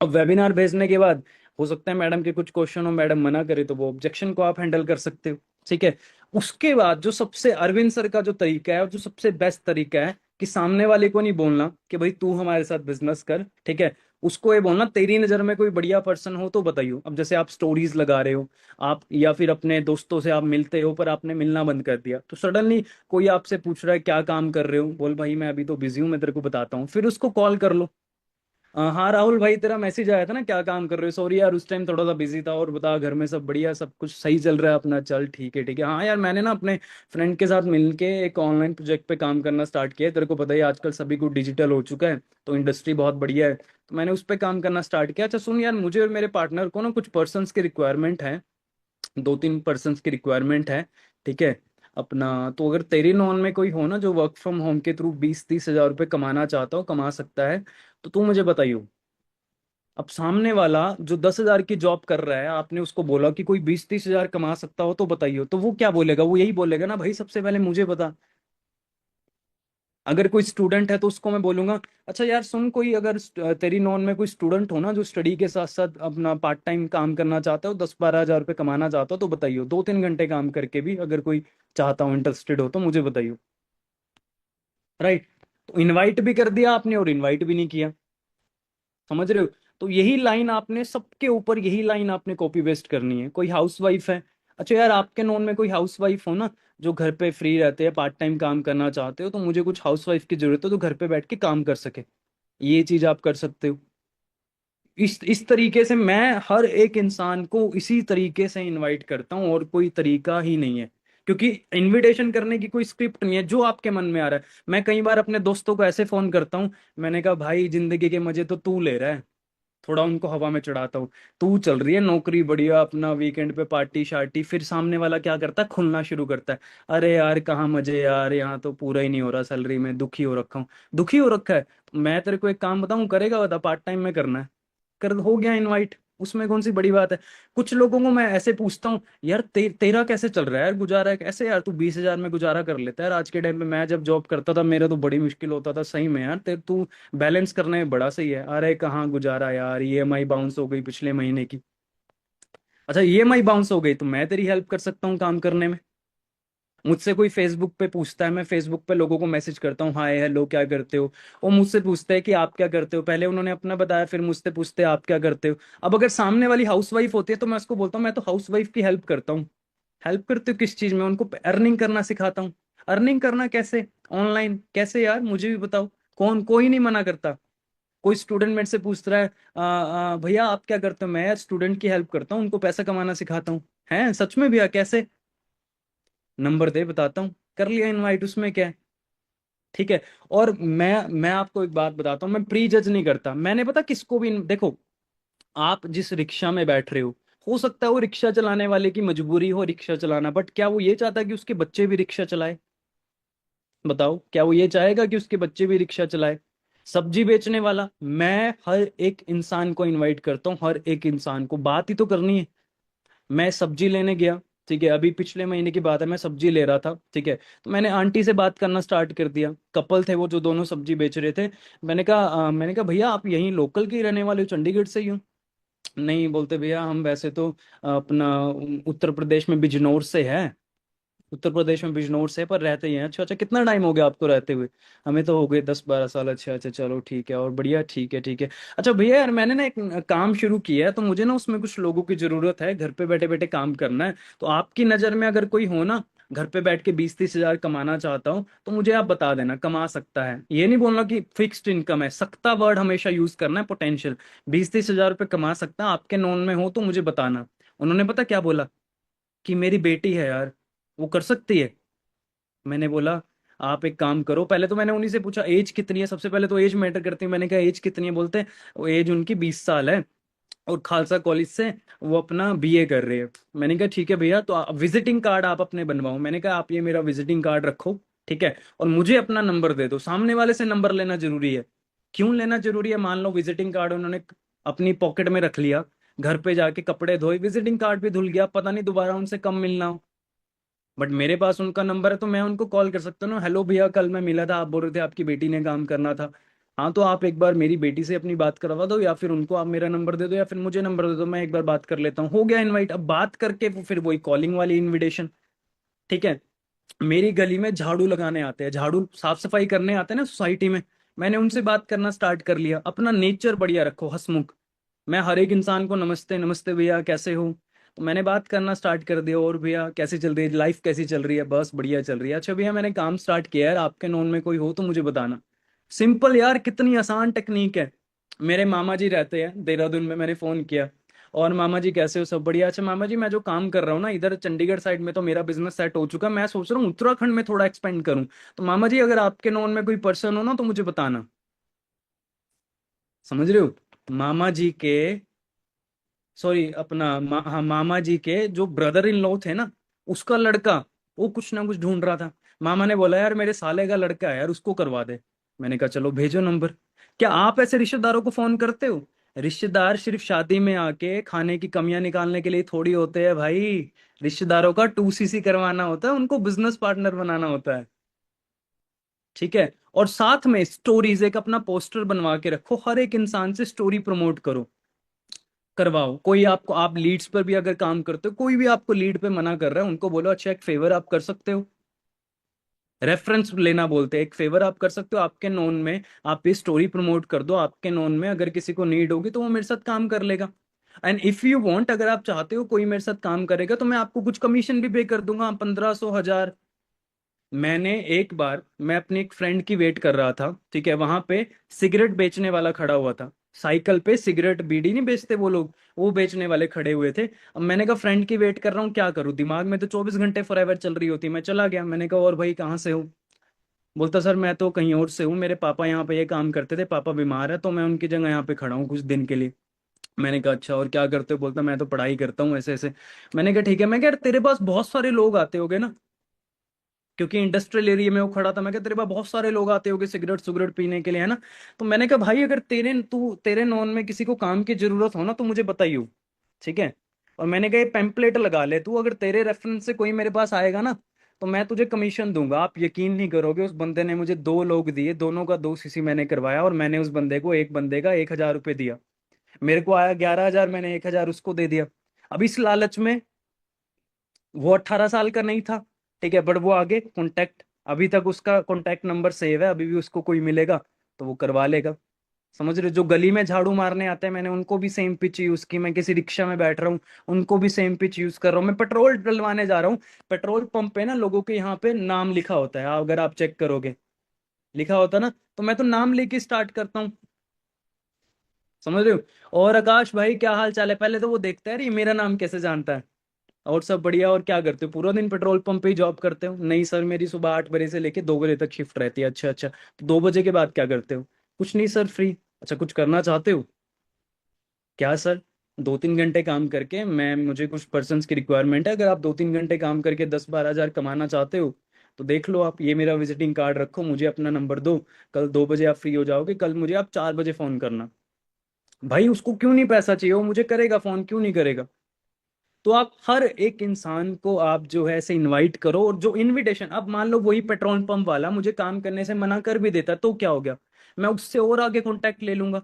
अब वेबिनार भेजने के बाद हो सकता है मैडम के कुछ क्वेश्चन हो, मैडम मना करे, तो वो ऑब्जेक्शन को आप हैंडल कर सकते हो, ठीक है। उसके बाद जो सबसे अरविंद सर का जो तरीका है और जो सबसे बेस्ट तरीका है कि सामने वाले को नहीं बोलना कि भाई तू हमारे साथ बिजनेस कर, ठीक है, उसको ये बोलना तेरी नजर में कोई बढ़िया पर्सन हो तो बताइयो। अब जैसे आप स्टोरीज लगा रहे हो, आप या फिर अपने दोस्तों से आप मिलते हो पर आपने मिलना बंद कर दिया, तो सडनली कोई आपसे पूछ रहा है क्या काम कर रहे हो, बोल भाई मैं अभी तो बिजी हूँ मैं तेरे को बताता हूँ, फिर उसको कॉल कर लो। हाँ राहुल भाई, तेरा मैसेज आया था ना, क्या काम कर रहे हो? सॉरी यार, उस टाइम थोड़ा सा बिजी था। और बता, घर में सब बढ़िया, सब कुछ सही चल रहा है अपना? चल ठीक है ठीक है। हाँ यार, मैंने ना अपने फ्रेंड के साथ मिलके एक ऑनलाइन प्रोजेक्ट पे काम करना स्टार्ट किया है। तेरे को पता ही है, आजकल सभी कुछ डिजिटल हो चुका है, तो इंडस्ट्री बहुत बढ़िया है। तो मैंने उस पर काम करना स्टार्ट किया। अच्छा सुन यार, मुझे और मेरे पार्टनर को ना कुछ पर्सन्स की रिक्वायरमेंट है, 2-3 पर्सन्स की रिक्वायरमेंट है। ठीक है अपना। तो अगर तेरी नॉन में कोई हो ना जो वर्क फ्रॉम होम के थ्रू 20-30 हज़ार रुपये कमाना चाहता हो, कमा सकता है, तो तू मुझे बताइयो। अब सामने वाला जो 10 हज़ार की जॉब कर रहा है, आपने उसको बोला कि कोई 20-30 हज़ार कमा सकता हो तो बताइए, तो वो क्या बोलेगा? वो यही बोलेगा ना, भाई सबसे पहले मुझे बता। अगर कोई स्टूडेंट है तो उसको मैं बोलूंगा, अच्छा यार सुन, कोई अगर तेरी नॉन में कोई स्टूडेंट हो ना जो स्टडी के साथ साथ अपना पार्ट टाइम काम करना चाहता हो, 10-12 हज़ार रुपये कमाना चाहता हो, तो बताइए। 2-3 घंटे काम करके भी अगर कोई चाहता हो, इंटरेस्टेड हो, तो मुझे बताइए। राइट। तो इनवाइट भी कर दिया आपने और इनवाइट भी नहीं किया। समझ रहे हो? तो यही लाइन आपने सबके ऊपर, यही लाइन आपने कॉपी पेस्ट करनी है। कोई हाउस वाइफ है, अच्छा यार आपके नोन में कोई हाउस वाइफ हो ना जो घर पे फ्री रहते हैं, पार्ट टाइम काम करना चाहते हो, तो मुझे कुछ हाउस वाइफ की जरूरत है जो घर पे बैठ के काम कर सके। ये चीज आप कर सकते हो। इस तरीके से मैं हर एक इंसान को इसी तरीके से इनवाइट करता हूँ, और कोई तरीका ही नहीं है। क्योंकि इनविटेशन करने की कोई स्क्रिप्ट नहीं है, जो आपके मन में आ रहा है। मैं कई बार अपने दोस्तों को ऐसे फोन करता हूँ, मैंने कहा भाई जिंदगी के मजे तो तू ले रहा है, थोड़ा उनको हवा में चढ़ाता हूँ। तू चल रही है नौकरी बढ़िया, अपना वीकेंड पे पार्टी शार्टी, फिर सामने वाला क्या करता है, खुलना शुरू करता है। अरे यार कहाँ मजे यार, यहाँ तो पूरा ही नहीं हो रहा सैलरी में, दुखी हो रखा हूँ। दुखी हो रखा है तो मैं तेरे को एक काम बताऊं, करेगा? बता, पार्ट टाइम में करना है, कर, हो गया इनवाइट। उसमें कौन सी बड़ी बात है? कुछ लोगों को मैं ऐसे पूछता हूँ, यार तेरा कैसे चल रहा है यार, गुजारा है कैसे? यार तू 20 हज़ार में गुजारा कर लेता है यार? आज के टाइम पे मैं जब जॉब करता था मेरा तो बड़ी मुश्किल होता था सही में यार। तेरे तू बैलेंस करने में बड़ा सही है। अरे कहाँ गुजारा यार, ईएमआई बाउंस हो गई पिछले महीने की। अच्छा ईएमआई बाउंस हो गई तो मैं तेरी हेल्प कर सकता हूँ काम करने में। मुझसे कोई फेसबुक पे पूछता है, मैं फेसबुक पे लोगों को मैसेज करता हूँ, हाय हेलो क्या करते हो। वो मुझसे पूछते हैं कि आप क्या करते हो, पहले उन्होंने अपना बताया, फिर मुझसे पूछते हैं आप क्या करते हो। अब अगर सामने वाली हाउस वाइफ होती है तो मैं उसको बोलता हूँ मैं तो हाउस वाइफ की हेल्प करता हूँ। हेल्प करते हो किस चीज में? उनको अर्निंग करना सिखाता हूँ। अर्निंग करना कैसे? ऑनलाइन कैसे यार, मुझे भी बताओ। कौन, कोई नहीं मना करता। कोई स्टूडेंट मेरे से पूछ रहा है, भैया आप क्या करते हो? मैं यार स्टूडेंट की हेल्प करता हूँ, उनको पैसा कमाना सिखाता हूँ। हैं सच में भैया? कैसे? नंबर दे, बताता हूँ। कर लिया इनवाइट, उसमें क्या है? ठीक है। और मैं आपको एक बात बताता हूँ, मैं प्री जज नहीं करता। मैंने पता किसको भी, देखो, आप जिस रिक्शा में बैठ रहे हो सकता है वो रिक्शा चलाने वाले की मजबूरी हो रिक्शा चलाना, बट क्या वो ये चाहता कि उसके बच्चे भी रिक्शा चलाए? बताओ, क्या वो ये चाहेगा कि उसके बच्चे भी रिक्शा चलाए? सब्जी बेचने वाला, मैं हर एक इंसान को इनवाइट करता हूँ, हर एक इंसान को, बात ही तो करनी है। मैं सब्जी लेने गया, ठीक है, अभी पिछले महीने की बात है, मैं सब्जी ले रहा था, ठीक है। तो मैंने आंटी से बात करना स्टार्ट कर दिया, कपल थे वो जो दोनों सब्जी बेच रहे थे। मैंने कहा भैया आप यहीं लोकल के ही रहने वाले हो, चंडीगढ़ से ही हो? नहीं, बोलते भैया हम वैसे तो अपना उत्तर प्रदेश में बिजनौर से है। उत्तर प्रदेश में बिजनौर से, पर रहते ही हैं। अच्छा अच्छा, कितना टाइम हो गया आपको रहते हुए? हमें तो हो गए 10-12 साल। अच्छा अच्छा, चलो ठीक है, और बढ़िया, ठीक है ठीक है। अच्छा भैया यार, मैंने ना एक काम शुरू किया है, तो मुझे ना उसमें कुछ लोगों की जरूरत है, घर पे बैठे बैठे काम करना है। तो आपकी नज़र में अगर कोई हो ना, घर पे बैठ के 20-30 हज़ार कमाना चाहता हूँ, तो मुझे आप बता देना। कमा सकता है, ये नहीं बोलना कि फिक्स्ड इनकम है, सकता वर्ड हमेशा यूज करना है, पोटेंशियल। 20-30 हज़ार रुपये कमा सकता, आपके नोन में हो तो मुझे बताना। उन्होंने पता क्या बोला? कि मेरी बेटी है यार, वो कर सकती है। मैंने बोला आप एक काम करो, पहले तो मैंने उन्हीं से पूछा एज कितनी है, सबसे पहले तो एज मैटर करती है। मैंने कहा एज कितनी है? बोलते हैं वो एज उनकी 20 साल है, और खालसा कॉलेज से वो अपना बीए कर रहे हैं। मैंने कहा ठीक है भैया, तो विजिटिंग कार्ड आप अपने बनवाओ। मैंने कहा आप ये मेरा विजिटिंग कार्ड रखो, ठीक है, और मुझे अपना नंबर दे दो। सामने वाले से नंबर लेना जरूरी है। क्यों लेना जरूरी है? मान लो विजिटिंग कार्ड उन्होंने अपनी पॉकेट में रख लिया, घर पे जाके कपड़े धोए, विजिटिंग कार्ड भी धुल गया, पता नहीं दोबारा उनसे कब मिलना हो। बट मेरे पास उनका नंबर है तो मैं उनको कॉल कर सकता हूँ ना, हेलो भैया कल मैं मिला था, आप बोल रहे थे आपकी बेटी ने काम करना था। हाँ तो आप एक बार मेरी बेटी से अपनी बात करवा दो, या फिर उनको आप मेरा नंबर दे दो, या फिर मुझे नंबर दे दो, मैं एक बार बात कर लेता हूँ। हो गया इनवाइट। अब बात करके फिर वही कॉलिंग वाली इनविटेशन। ठीक है। मेरी गली में झाड़ू लगाने आते हैं, झाड़ू साफ सफाई करने आते हैं ना सोसाइटी में, मैंने उनसे बात करना स्टार्ट कर लिया। अपना नेचर बढ़िया रखो, हंसमुख। मैं हर एक इंसान को नमस्ते नमस्ते भैया कैसे हो, तो मैंने बात करना स्टार्ट कर दिया। और भैया कैसी चल रही है लाइफ, कैसी चल रही है? बस बढ़िया चल रही है। अच्छा भैया मैंने काम स्टार्ट किया है, आपके नोन में कोई हो तो मुझे बताना। सिंपल यार, कितनी आसान टेक्निक है। मेरे मामा जी रहते हैं देहरादून में, मैंने फोन किया, और मामा जी कैसे हो, सब बढ़िया। अच्छा मामा जी, मैं जो काम कर रहा हूँ ना इधर चंडीगढ़ साइड में, तो मेरा बिजनेस सेट हो चुका, मैं सोच रहा हूँ उत्तराखंड में थोड़ा एक्सपेंड करूँ। तो मामा जी अगर आपके नॉन में कोई पर्सन हो ना तो मुझे बताना। समझ रहे हो? मामा जी के, सॉरी अपना हाँ, मामा जी के जो ब्रदर इन लॉ थे ना, उसका लड़का, वो कुछ ना कुछ ढूंढ रहा था। मामा ने बोला यार मेरे साले का लड़का है यार, उसको करवा दे। मैंने कहा चलो भेजो नंबर। क्या आप ऐसे रिश्तेदारों को फोन करते हो? रिश्तेदार सिर्फ शादी में आके खाने की कमियां निकालने के लिए थोड़ी होते हैं भाई। रिश्तेदारों का 2CC करवाना होता है, उनको बिजनेस पार्टनर बनाना होता है। ठीक है? और साथ में स्टोरीज, एक अपना पोस्टर बनवा के रखो, हर एक इंसान से स्टोरी प्रमोट करो, करवाओ। कोई आपको, आप लीड्स पर भी अगर काम करते हो, कोई भी आपको लीड पे मना कर रहा है, उनको बोलो अच्छा एक फेवर आप कर सकते हो, रेफरेंस लेना बोलते हैं, एक फेवर आप कर सकते हो आपके नोन में, आप ये स्टोरी प्रमोट कर दो आपके नोन में, अगर किसी को नीड होगी तो वो मेरे साथ काम कर लेगा। एंड इफ यू वांट, अगर आप चाहते हो कोई मेरे साथ काम करेगा तो मैं आपको कुछ कमीशन भी पे कर दूंगा, 1500 1000। मैंने एक बार, मैं अपनी एक फ्रेंड की वेट कर रहा था, ठीक है, वहां पे सिगरेट बेचने वाला खड़ा हुआ था, साइकिल पे सिगरेट बीड़ी नहीं बेचते वो लोग, वो बेचने वाले खड़े हुए थे। अब मैंने कहा फ्रेंड की वेट कर रहा हूँ, क्या करूँ, दिमाग में तो 24 घंटे फॉरएवर चल रही होती। मैं चला गया, मैंने कहा और भाई कहाँ से हो? बोलता सर मैं तो कहीं और से हूँ, मेरे पापा यहाँ पे ये काम करते थे, पापा बीमार है तो मैं उनकी जगह यहाँ पे खड़ा हूँ कुछ दिन के लिए। मैंने कहा अच्छा और क्या करते हो? बोलता मैं तो पढ़ाई करता हूँ ऐसे ऐसे। मैंने कहा ठीक है। मैं कहा यार तेरे पास बहुत सारे लोग आते होंगे ना, क्योंकि इंडस्ट्रियल एरिया में वो खड़ा था। मैं कहा तेरे पास बहुत सारे लोग आते होंगे सिगरेट सुगरेट पीने के लिए, है ना? तो मैंने कहा भाई अगर तेरे नॉन में किसी को काम की जरूरत हो ना तो मुझे बताइयो, ठीक है? और मैंने कहा ये पेम्पलेट लगा ले तू, अगर तेरे रेफरेंस से कोई मेरे पास आएगा ना तो मैं तुझे कमीशन दूंगा। आप यकीन नहीं करोगे, उस बंदे ने मुझे 2 लोग दिए, दोनों का 2 CC मैंने करवाया, और मैंने उस बंदे को, एक बंदे का 1000 रुपये दिया। मेरे को आया 11 हजार, मैंने 1000 उसको दे दिया। अब इस लालच में, वो 18 साल का नहीं था, ठीक है, बट वो आगे कांटेक्ट, अभी तक उसका कांटेक्ट नंबर सेव है, अभी भी उसको कोई मिलेगा तो वो करवा लेगा। समझ रहे हो? जो गली में झाड़ू मारने आते हैं, मैंने उनको भी सेम पिच यूज की। मैं किसी रिक्शा में बैठ रहा हूँ, उनको भी सेम पिच यूज कर रहा हूँ। मैं पेट्रोल डलवाने जा रहा हूँ, पेट्रोल पंप पे ना लोगों के यहाँ पे नाम लिखा होता है, अगर आप चेक करोगे लिखा होता है ना, तो मैं तो नाम लेके स्टार्ट करता हूँ। समझ रहे हो? और आकाश भाई क्या हाल चाल है, पहले तो वो देखता है, अरे ये मेरा नाम कैसे जानता है। और सब बढ़िया। और क्या करते हो, पूरा दिन पेट्रोल पंप पे ही जॉब करते हो? नहीं सर, मेरी सुबह 8 बजे से लेके 2 बजे तक शिफ्ट रहती है। अच्छा अच्छा, तो 2 बजे के बाद क्या करते हो? कुछ नहीं सर, फ्री। अच्छा, कुछ करना चाहते हो? क्या सर? 2-3 घंटे काम करके, मैं, मुझे कुछ पर्सन्स की रिक्वायरमेंट है, अगर आप 2-3 घंटे काम करके 10-12 हजार कमाना चाहते हो तो देख लो, आप ये मेरा विजिटिंग कार्ड रखो, मुझे अपना नंबर दो, कल 2 बजे आप फ्री हो जाओगे, कल मुझे आप 4 बजे फोन करना। भाई उसको क्यों नहीं पैसा चाहिए, वो मुझे करेगा फोन, क्यों नहीं करेगा? तो आप हर एक इंसान को आप जो है ऐसे इनवाइट करो, और जो इनविटेशन, अब मान लो वही पेट्रोल पंप वाला मुझे काम करने से मना कर भी देता तो क्या हो गया, मैं उससे और आगे कांटेक्ट ले लूंगा।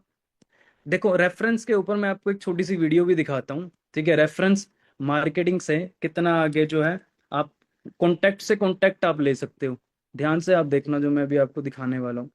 देखो रेफरेंस के ऊपर मैं आपको एक छोटी सी वीडियो भी दिखाता हूँ, ठीक है? रेफरेंस मार्केटिंग से कितना आगे जो है, आप कांटेक्ट से कांटेक्ट आप ले सकते हो। ध्यान से आप देखना जो मैं भी आपको दिखाने वाला हूँ।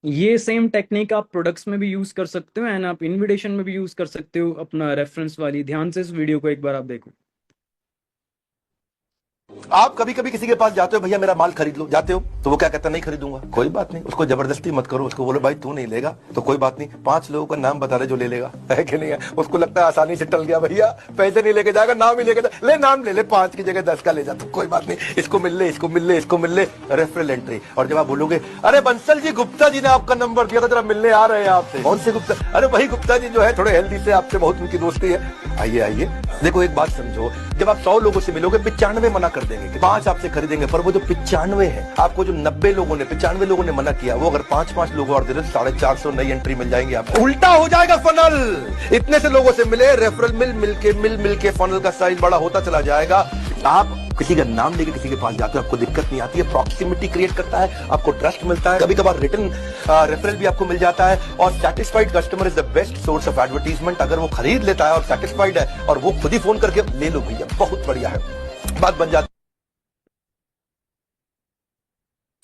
ये सेम टेक्निक आप प्रोडक्ट्स में भी यूज कर सकते हो, एंड आप इनविटेशन में भी यूज कर सकते हो, अपना रेफरेंस वाली। ध्यान से इस वीडियो को एक बार आप देखो। आप कभी कभी किसी के पास जाते हो, भैया मेरा माल खरीद लो, जाते हो तो वो क्या कहता है, नहीं खरीदूंगा। कोई बात नहीं, उसको जबरदस्ती मत करो, उसको बोलो भाई तू नहीं लेगा तो कोई बात नहीं, 5 लोगों का नाम बता दे जो ले लेगा, है कि नहीं है? उसको लगता है आसानी से टल गया, भैया पैसे नहीं लेके जाएगा, नाम ही लेके ले, नाम ले ले, 5 की जगह 10 का ले जा, तो कोई बात नहीं, इसको मिल ले, इसको मिल ले, इसको मिल ले, रेफरल एंट्री। और जब आप बोलोगे अरे बंसल जी, गुप्ता जी ने आपका नंबर दिया था, जरा मिलने आ रहे हैं आपसे। कौन से गुप्ता? अरे वही गुप्ता जी जो है थोड़े हेल्दी से, आपसे बहुत उनकी दोस्ती है, आइए आइए। देखो एक बात समझो, जब आप 100 लोगों से मिलोगे 95 मना कर देंगे कि 5 आपसे खरीदेंगे, पर वो जो 95 है, आपको जो 90 लोगों ने, 95 लोगों ने मना किया, वो अगर 5-5 लोग और दे दे, 450 नई एंट्री मिल जाएंगे आपको। उल्टा हो जाएगा फनल, इतने से लोगों से मिले, रेफरल मिल के फनल का साइज बड़ा होता चला जाएगा। आप किसी का नाम लेके किसी के पास जाते हो, आपको दिक्कत नहीं आती है, प्रॉक्सिमिटी क्रिएट करता है, आपको ट्रस्ट मिलता है, कभी कभार रिटर्न रेफरल भी आपको मिल जाता है। और satisfied customer is the best source of advertisement. अगर वो खरीद लेता है और सैटिस्फाइड है और वो खुद ही फोन करके ले लो भैया, बहुत बढ़िया है, बात बन जाती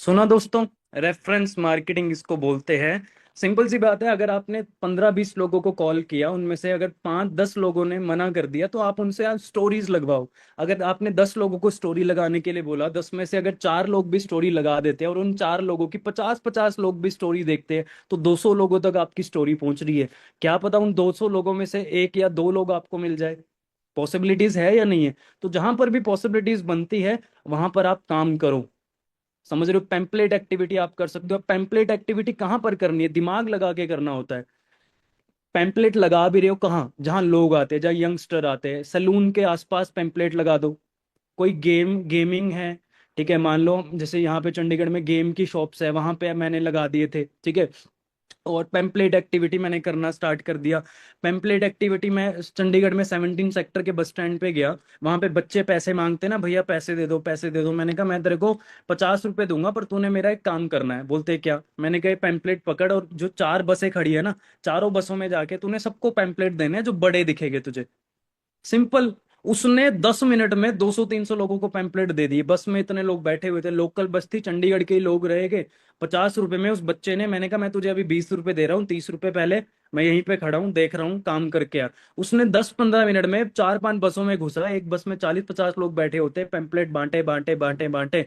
सुना दोस्तों, रेफरेंस मार्केटिंग इसको बोलते हैं। सिंपल सी बात है, अगर आपने 15-20 लोगों को कॉल किया, उनमें से अगर 5-10 लोगों ने मना कर दिया तो आप उनसे आज स्टोरीज लगवाओ। अगर आपने 10 लोगों को स्टोरी लगाने के लिए बोला, 10 में से अगर 4 लोग भी स्टोरी लगा देते हैं और उन 4 लोगों की 50-50 लोग भी स्टोरी देखते हैं, तो 200 लोगों तक आपकी स्टोरी पहुंच रही है। क्या पता उन 200 लोगों में से एक या दो लोग आपको मिल जाए। पॉसिबिलिटीज है या नहीं है? तो जहां पर भी पॉसिबिलिटीज बनती है, वहां पर आप काम करो। समझ रहे हो? पेम्पलेट एक्टिविटी आप कर सकते हो। पेम्पलेट एक्टिविटी कहाँ पर करनी है? दिमाग लगा के करना होता है। पेम्पलेट लगा भी रहे हो कहाँ? जहाँ लोग आते हैं, जहाँ यंगस्टर आते हैं, सैलून के आसपास पेम्पलेट लगा दो। कोई गेमिंग है, ठीक है, मान लो जैसे यहाँ पे चंडीगढ़ में गेम की शॉप्स है, वहां पे मैंने लगा दिए थे, ठीक है। और पेम्पलेट एक्टिविटी मैंने करना स्टार्ट कर दिया। पेम्पलेट एक्टिविटी में चंडीगढ़ में 17 सेक्टर के बस स्टैंड पे गया। वहां पे बच्चे पैसे मांगते ना, भैया पैसे दे दो, पैसे दे दो। मैंने कहा मैं तेरे को 50 रुपए दूंगा, पर तूने मेरा एक काम करना है। बोलते क्या? मैंने कहा पेम्पलेट पकड़, और जो 4 बसें खड़ी है ना, चारों बसों में जाके तूने सबको पेम्पलेट देने हैं जो बड़े दिखेंगे तुझे। सिंपल। उसने 10 मिनट में 200-300 लोगों को पैम्पलेट दे दिए। बस में इतने लोग बैठे हुए थे, लोकल बस थी, चंडीगढ़ के ही लोग रहेंगे। 50 रुपए में उस बच्चे ने, मैंने कहा मैं तुझे अभी 20 रुपए दे रहा हूँ, 30 रुपए पहले, मैं यहीं पे खड़ा हूँ देख रहा हूँ, काम करके यार। उसने 10-15 मिनट में 4-5 बसों में घुसा। एक बस में 40-50 लोग बैठे होते, पैम्पलेट बांटे बांटे बांटे बांटे।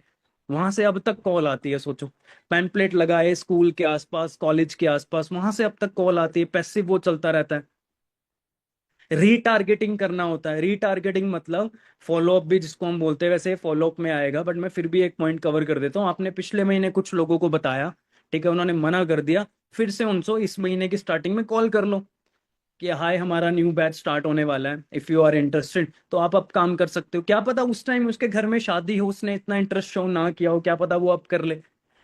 वहां से अब तक कॉल आती है, सोचो। पैम्पलेट लगाए स्कूल के आसपास, कॉलेज के आसपास, वहां से अब तक कॉल आती है। पैसिव वो चलता रहता है। रीटारगेटिंग करना होता है। रीटारगेटिंग मतलब फॉलोअप भी जिसको हम बोलते हैं, वैसे फॉलोअप में आएगा, बट मैं फिर भी एक पॉइंट कवर कर देता हूँ। आपने पिछले महीने कुछ लोगों को बताया, ठीक है, उन्होंने मना कर दिया, फिर से उनसे इस महीने की स्टार्टिंग में कॉल कर लो कि हाय, हमारा न्यू बैच स्टार्ट होने वाला है, इफ यू आर इंटरेस्टेड। तो आप अब काम कर सकते हो। क्या पता उस टाइम उसके घर में शादी हो, उसने इतना इंटरेस्ट शो ना किया हो, क्या पता वो अब कर ले।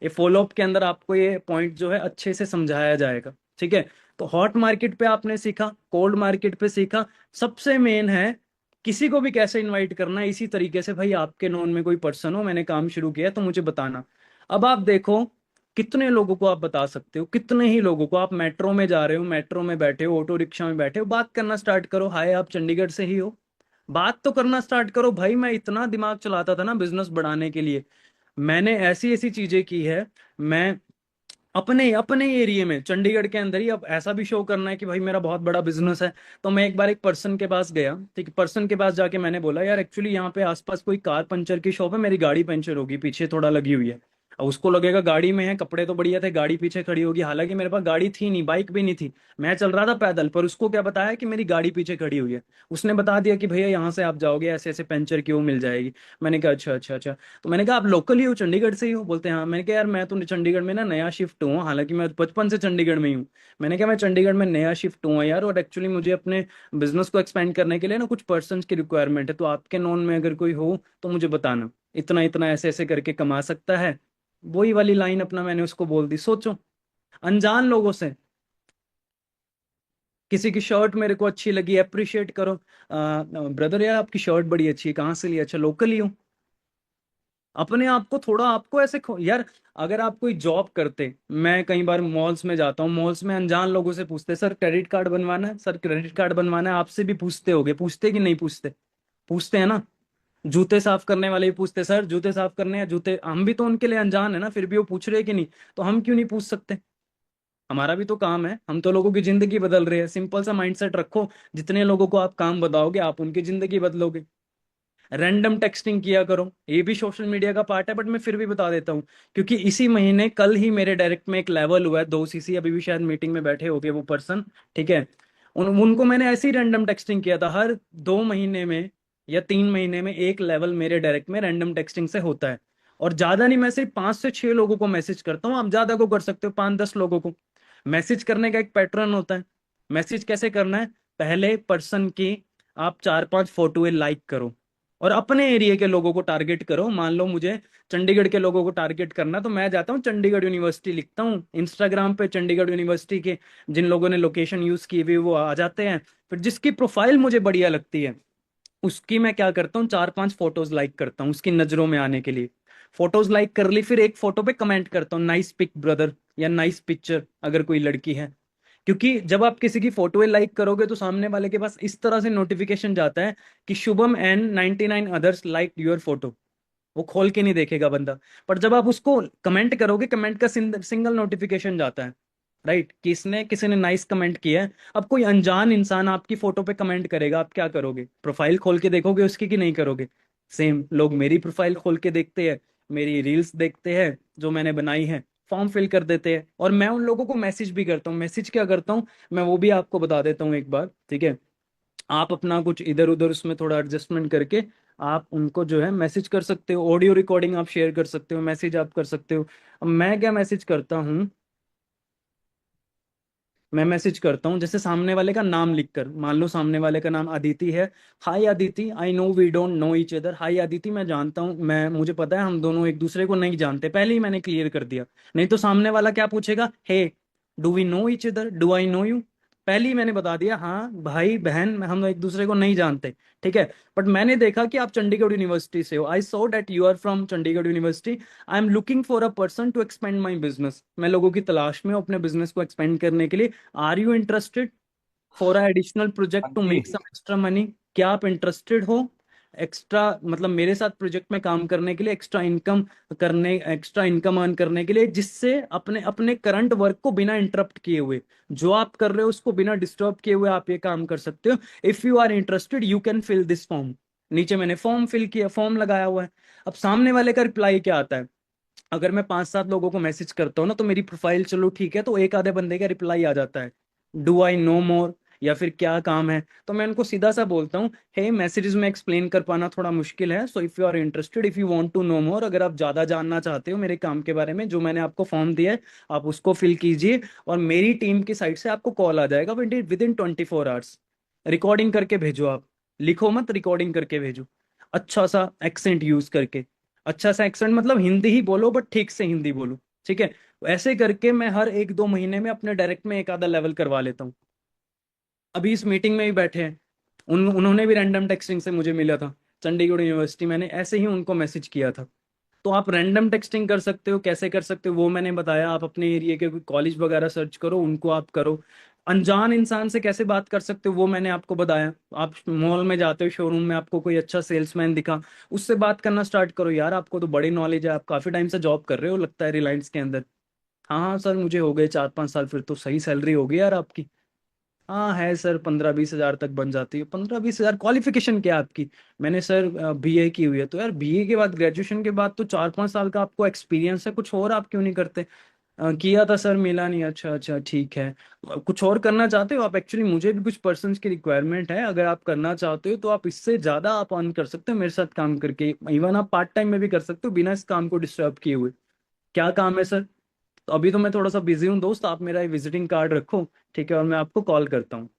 ये फॉलोअप के अंदर आपको ये पॉइंट जो है अच्छे से समझाया जाएगा, ठीक है। तो हॉट मार्केट पे आपने सीखा, कोल्ड मार्केट पे सीखा। सबसे मेन है किसी को भी कैसे इनवाइट करना है, इसी तरीके से। भाई आपके नॉन में कोई पर्सन हो, मैंने काम शुरू किया तो मुझे बताना। अब आप देखो कितने लोगों को आप बता सकते हो, कितने ही लोगों को। आप मेट्रो में जा रहे हो, मेट्रो में बैठे हो, ऑटो रिक्शा में बैठे हो, बात करना स्टार्ट करो। हाय, आप चंडीगढ़ से ही हो? बात तो करना स्टार्ट करो। भाई मैं इतना दिमाग चलाता था ना बिजनेस बढ़ाने के लिए, मैंने ऐसी ऐसी चीजें की है। मैं अपने अपने एरिया में, चंडीगढ़ के अंदर ही, अब ऐसा भी शो करना है कि भाई मेरा बहुत बड़ा बिजनेस है। तो मैं एक बार एक पर्सन के पास गया, ठीक है, पर्सन के पास जाके मैंने बोला यार एक्चुअली यहाँ पे आसपास कोई कार पंचर की शॉप है, मेरी गाड़ी पंचर होगी, पीछे थोड़ा लगी हुई है। अब उसको लगेगा गाड़ी में है, कपड़े तो बढ़िया थे, गाड़ी पीछे खड़ी होगी। हालांकि मेरे पास गाड़ी थी नहीं, बाइक भी नहीं थी, मैं चल रहा था पैदल। पर उसको क्या बताया कि मेरी गाड़ी पीछे खड़ी हुई है। उसने बता दिया कि भैया यहाँ से आप जाओगे, ऐसे ऐसे पंचर की वो मिल जाएगी। मैंने कहा अच्छा अच्छा अच्छा। तो मैंने कहा आप लोकल ही हो, चंडीगढ़ से ही हो? बोलते हैं हाँ। मैंने कहा यार मैं तो चंडीगढ़ में ना नया शिफ्ट हुआ, हालांकि मैं बचपन से चंडीगढ़ में ही हूँ। मैंने कहा मैं चंडीगढ़ में नया शिफ्ट हुआ यार, और एक्चुअली मुझे अपने बिजनेस को एक्सपेंड करने के लिए ना कुछ पर्सन की रिक्वायरमेंट है, तो आपके नॉन में अगर कोई हो तो मुझे बताना। इतना इतना ऐसे ऐसे करके कमा सकता है। वही वाली लाइन अपना मैंने उसको बोल दी। सोचो, अनजान लोगों से। किसी की शर्ट मेरे को अच्छी लगी, अप्रिशिएट करो। ब्रदर यार आपकी शर्ट बड़ी अच्छी है, कहाँ से ली? अच्छा लोकल ही हो। अपने आप को थोड़ा, आपको ऐसे यार, अगर आप कोई जॉब करते, मैं कई बार मॉल्स में जाता हूँ, मॉल्स में अनजान लोगों से पूछते सर क्रेडिट कार्ड बनवाना है, सर क्रेडिट कार्ड बनवाना है। आपसे भी पूछते होगे, पूछते कि नहीं पूछते? पूछते हैं ना। जूते साफ करने वाले भी पूछते, सर जूते साफ करने हैं जूते। हम भी तो उनके लिए अनजान है ना, फिर भी वो पूछ रहे हैं कि नहीं? तो हम क्यों नहीं पूछ सकते? हमारा भी तो काम है, हम तो लोगों की जिंदगी बदल रहे हैं। सिंपल सा माइंडसेट रखो, जितने लोगों को आप काम बताओगे आप उनकी जिंदगी बदलोगे। रैंडम टेक्सटिंग किया करो, ये भी सोशल मीडिया का पार्ट है, बट मैं फिर भी बता देता हूँ। क्योंकि इसी महीने कल ही मेरे डायरेक्ट में एक लेवल हुआ है 2 CC, अभी भी शायद मीटिंग में बैठे हो गए वो पर्सन, ठीक है। उनको मैंने ऐसे ही रैंडम टेक्सटिंग किया था। हर 2 महीने में या 3 महीने में एक लेवल मेरे डायरेक्ट में रैंडम टेक्सटिंग से होता है। और ज्यादा नहीं, मैं सिर्फ 5 से 6 लोगों को मैसेज करता हूँ। आप ज्यादा को कर सकते हो, 5-10 लोगों को। मैसेज करने का एक पैटर्न होता है। मैसेज कैसे करना है? पहले पर्सन की आप 4-5 फोटोएं लाइक करो, और अपने एरिया के लोगों को टारगेट करो। मान लो मुझे चंडीगढ़ के लोगों को टारगेट करना, तो मैं जाता हूँ चंडीगढ़ यूनिवर्सिटी लिखता हूँ इंस्टाग्राम पे, चंडीगढ़ यूनिवर्सिटी के जिन लोगों ने लोकेशन यूज की हुई वो आ जाते हैं। फिर जिसकी प्रोफाइल मुझे बढ़िया लगती है, उसकी मैं क्या करता हूँ, 4-5 फोटोज लाइक करता हूँ उसकी नजरों में आने के लिए। फोटोज लाइक कर ली, फिर एक फोटो पे कमेंट करता हूँ नाइस पिक ब्रदर, या नाइस पिक्चर अगर कोई लड़की है। क्योंकि जब आप किसी की फोटो लाइक करोगे तो सामने वाले के पास इस तरह से नोटिफिकेशन जाता है कि Shubham and 99 others like your photo. वो खोल के नहीं देखेगा बंदा। पर जब आप उसको कमेंट करोगे, कमेंट का सिंगल नोटिफिकेशन जाता है, राइट, किसी ने नाइस कमेंट किया है। अब कोई अनजान इंसान आपकी फोटो पे कमेंट करेगा, आप क्या करोगे? प्रोफाइल खोल के देखोगे उसकी कि नहीं करोगे? सेम लोग मेरी प्रोफाइल खोल के देखते हैं, मेरी रील्स देखते हैं जो मैंने बनाई है, फॉर्म फिल कर देते हैं, और मैं उन लोगों को मैसेज भी करता हूँ। मैसेज क्या करता हूँ मैं, वो भी आपको बता देता हूँ एक बार, ठीक है? आप अपना कुछ इधर उधर उसमें थोड़ा एडजस्टमेंट करके आप उनको जो है मैसेज कर सकते हो, ऑडियो रिकॉर्डिंग आप शेयर कर सकते हो, मैसेज आप कर सकते हो। अब मैं क्या मैसेज करता हूँ, मैं मैसेज करता हूँ जैसे सामने वाले का नाम लिखकर, मान लो सामने वाले का नाम अदिति है। Hi Aditi, I know we don't know each other. Hi Aditi, मैं जानता हूँ, मैं मुझे पता है हम दोनों एक दूसरे को नहीं जानते, पहले ही मैंने क्लियर कर दिया। नहीं तो सामने वाला क्या पूछेगा, hey do we know each other, do I know you. पहले ही मैंने बता दिया, हाँ भाई बहन हम एक दूसरे को नहीं जानते, ठीक है? बट मैंने देखा कि आप चंडीगढ़ यूनिवर्सिटी से हो, I saw that you are from Chandigarh university, I am looking for a person to expand my business. मैं लोगों की तलाश में हूं अपने बिजनेस को एक्सपेंड करने के लिए। Are you interested for a additional हाँ प्रोजेक्ट टू जी। Make some extra money? क्या आप इंटरेस्टेड हो एक्स्ट्रा, मतलब मेरे साथ प्रोजेक्ट में काम करने के लिए, एक्स्ट्रा इनकम अर्न करने के लिए, जिससे अपने अपने करंट वर्क को बिना इंटरप्ट किए हुए, जो आप कर रहे हो उसको बिना डिस्टर्ब किए हुए आप ये काम कर सकते हो। If you are interested you can fill this form. नीचे मैंने फॉर्म फिल किया, फॉर्म लगाया हुआ है। अब सामने वाले का रिप्लाई क्या आता है? अगर मैं 5-7 लोगों को मैसेज करता हूँ ना, तो मेरी प्रोफाइल चलो ठीक है, तो एक आधे बंदे का रिप्लाई आ जाता है, डू आई नो मोर, या फिर क्या काम है। तो मैं उनको सीधा सा बोलता हूँ, हे मैसेजेस में एक्सप्लेन कर पाना थोड़ा मुश्किल है, so if you are interested, if you want to know more, अगर आप ज्यादा जानना चाहते हो मेरे काम के बारे में, जो मैंने आपको फॉर्म दिया है आप उसको फिल कीजिए, और मेरी टीम की साइड से आपको कॉल आ जाएगा विद इन 24 आवर्स। रिकॉर्डिंग करके भेजो, आप लिखो मत, रिकॉर्डिंग करके भेजो, अच्छा सा एक्सेंट यूज करके। अच्छा सा एक्सेंट मतलब हिंदी ही बोलो, बट ठीक से हिंदी बोलो, ठीक है? ऐसे करके मैं हर 1-2 महीने में अपने डायरेक्ट में एक आधा लेवल करवा लेता हूँ। अभी इस मीटिंग में भी बैठे हैं, उन्होंने भी रैंडम टेक्सटिंग से मुझे मिला था, चंडीगढ़ यूनिवर्सिटी, मैंने ऐसे ही उनको मैसेज किया था। तो आप रैंडम टेक्सटिंग कर सकते हो, कैसे कर सकते हो वो मैंने बताया। आप अपने एरिया के कॉलेज वगैरह सर्च करो, उनको आप करो। अनजान इंसान से कैसे बात कर सकते हो वो मैंने आपको बताया। आप मॉल में जाते हो, शोरूम में आपको कोई अच्छा सेल्समैन दिखा, उससे बात करना स्टार्ट करो। यार आपको तो बड़ी नॉलेज है, आप काफी टाइम से जॉब कर रहे हो लगता है रिलायंस के अंदर। हाँ हाँ सर, मुझे हो गए 4-5 साल। फिर तो सही सैलरी होगी यार आपकी। हाँ है सर, 15-20 हजार तक बन जाती है। 15-20 हजार, क्वालिफिकेशन क्या है आपकी? मैंने सर बीए की हुई है। तो यार बीए के बाद, ग्रेजुएशन के बाद तो 4-5 साल का आपको एक्सपीरियंस है, कुछ और आप क्यों नहीं करते? किया था सर, मिला नहीं। अच्छा अच्छा ठीक है। कुछ और करना चाहते हो आप? एक्चुअली मुझे भी कुछ पर्सन्स की रिक्वायरमेंट है, अगर आप करना चाहते हो तो आप इससे ज्यादा आप अर्न कर सकते हो मेरे साथ काम करके। इवन आप पार्ट टाइम में भी कर सकते हो बिना इस काम को डिस्टर्ब किए हुए। क्या काम है सर? तो अभी तो मैं थोड़ा सा बिजी हूँ दोस्त, आप मेरा विजिटिंग कार्ड रखो, ठीक है, और मैं आपको कॉल करता हूँ।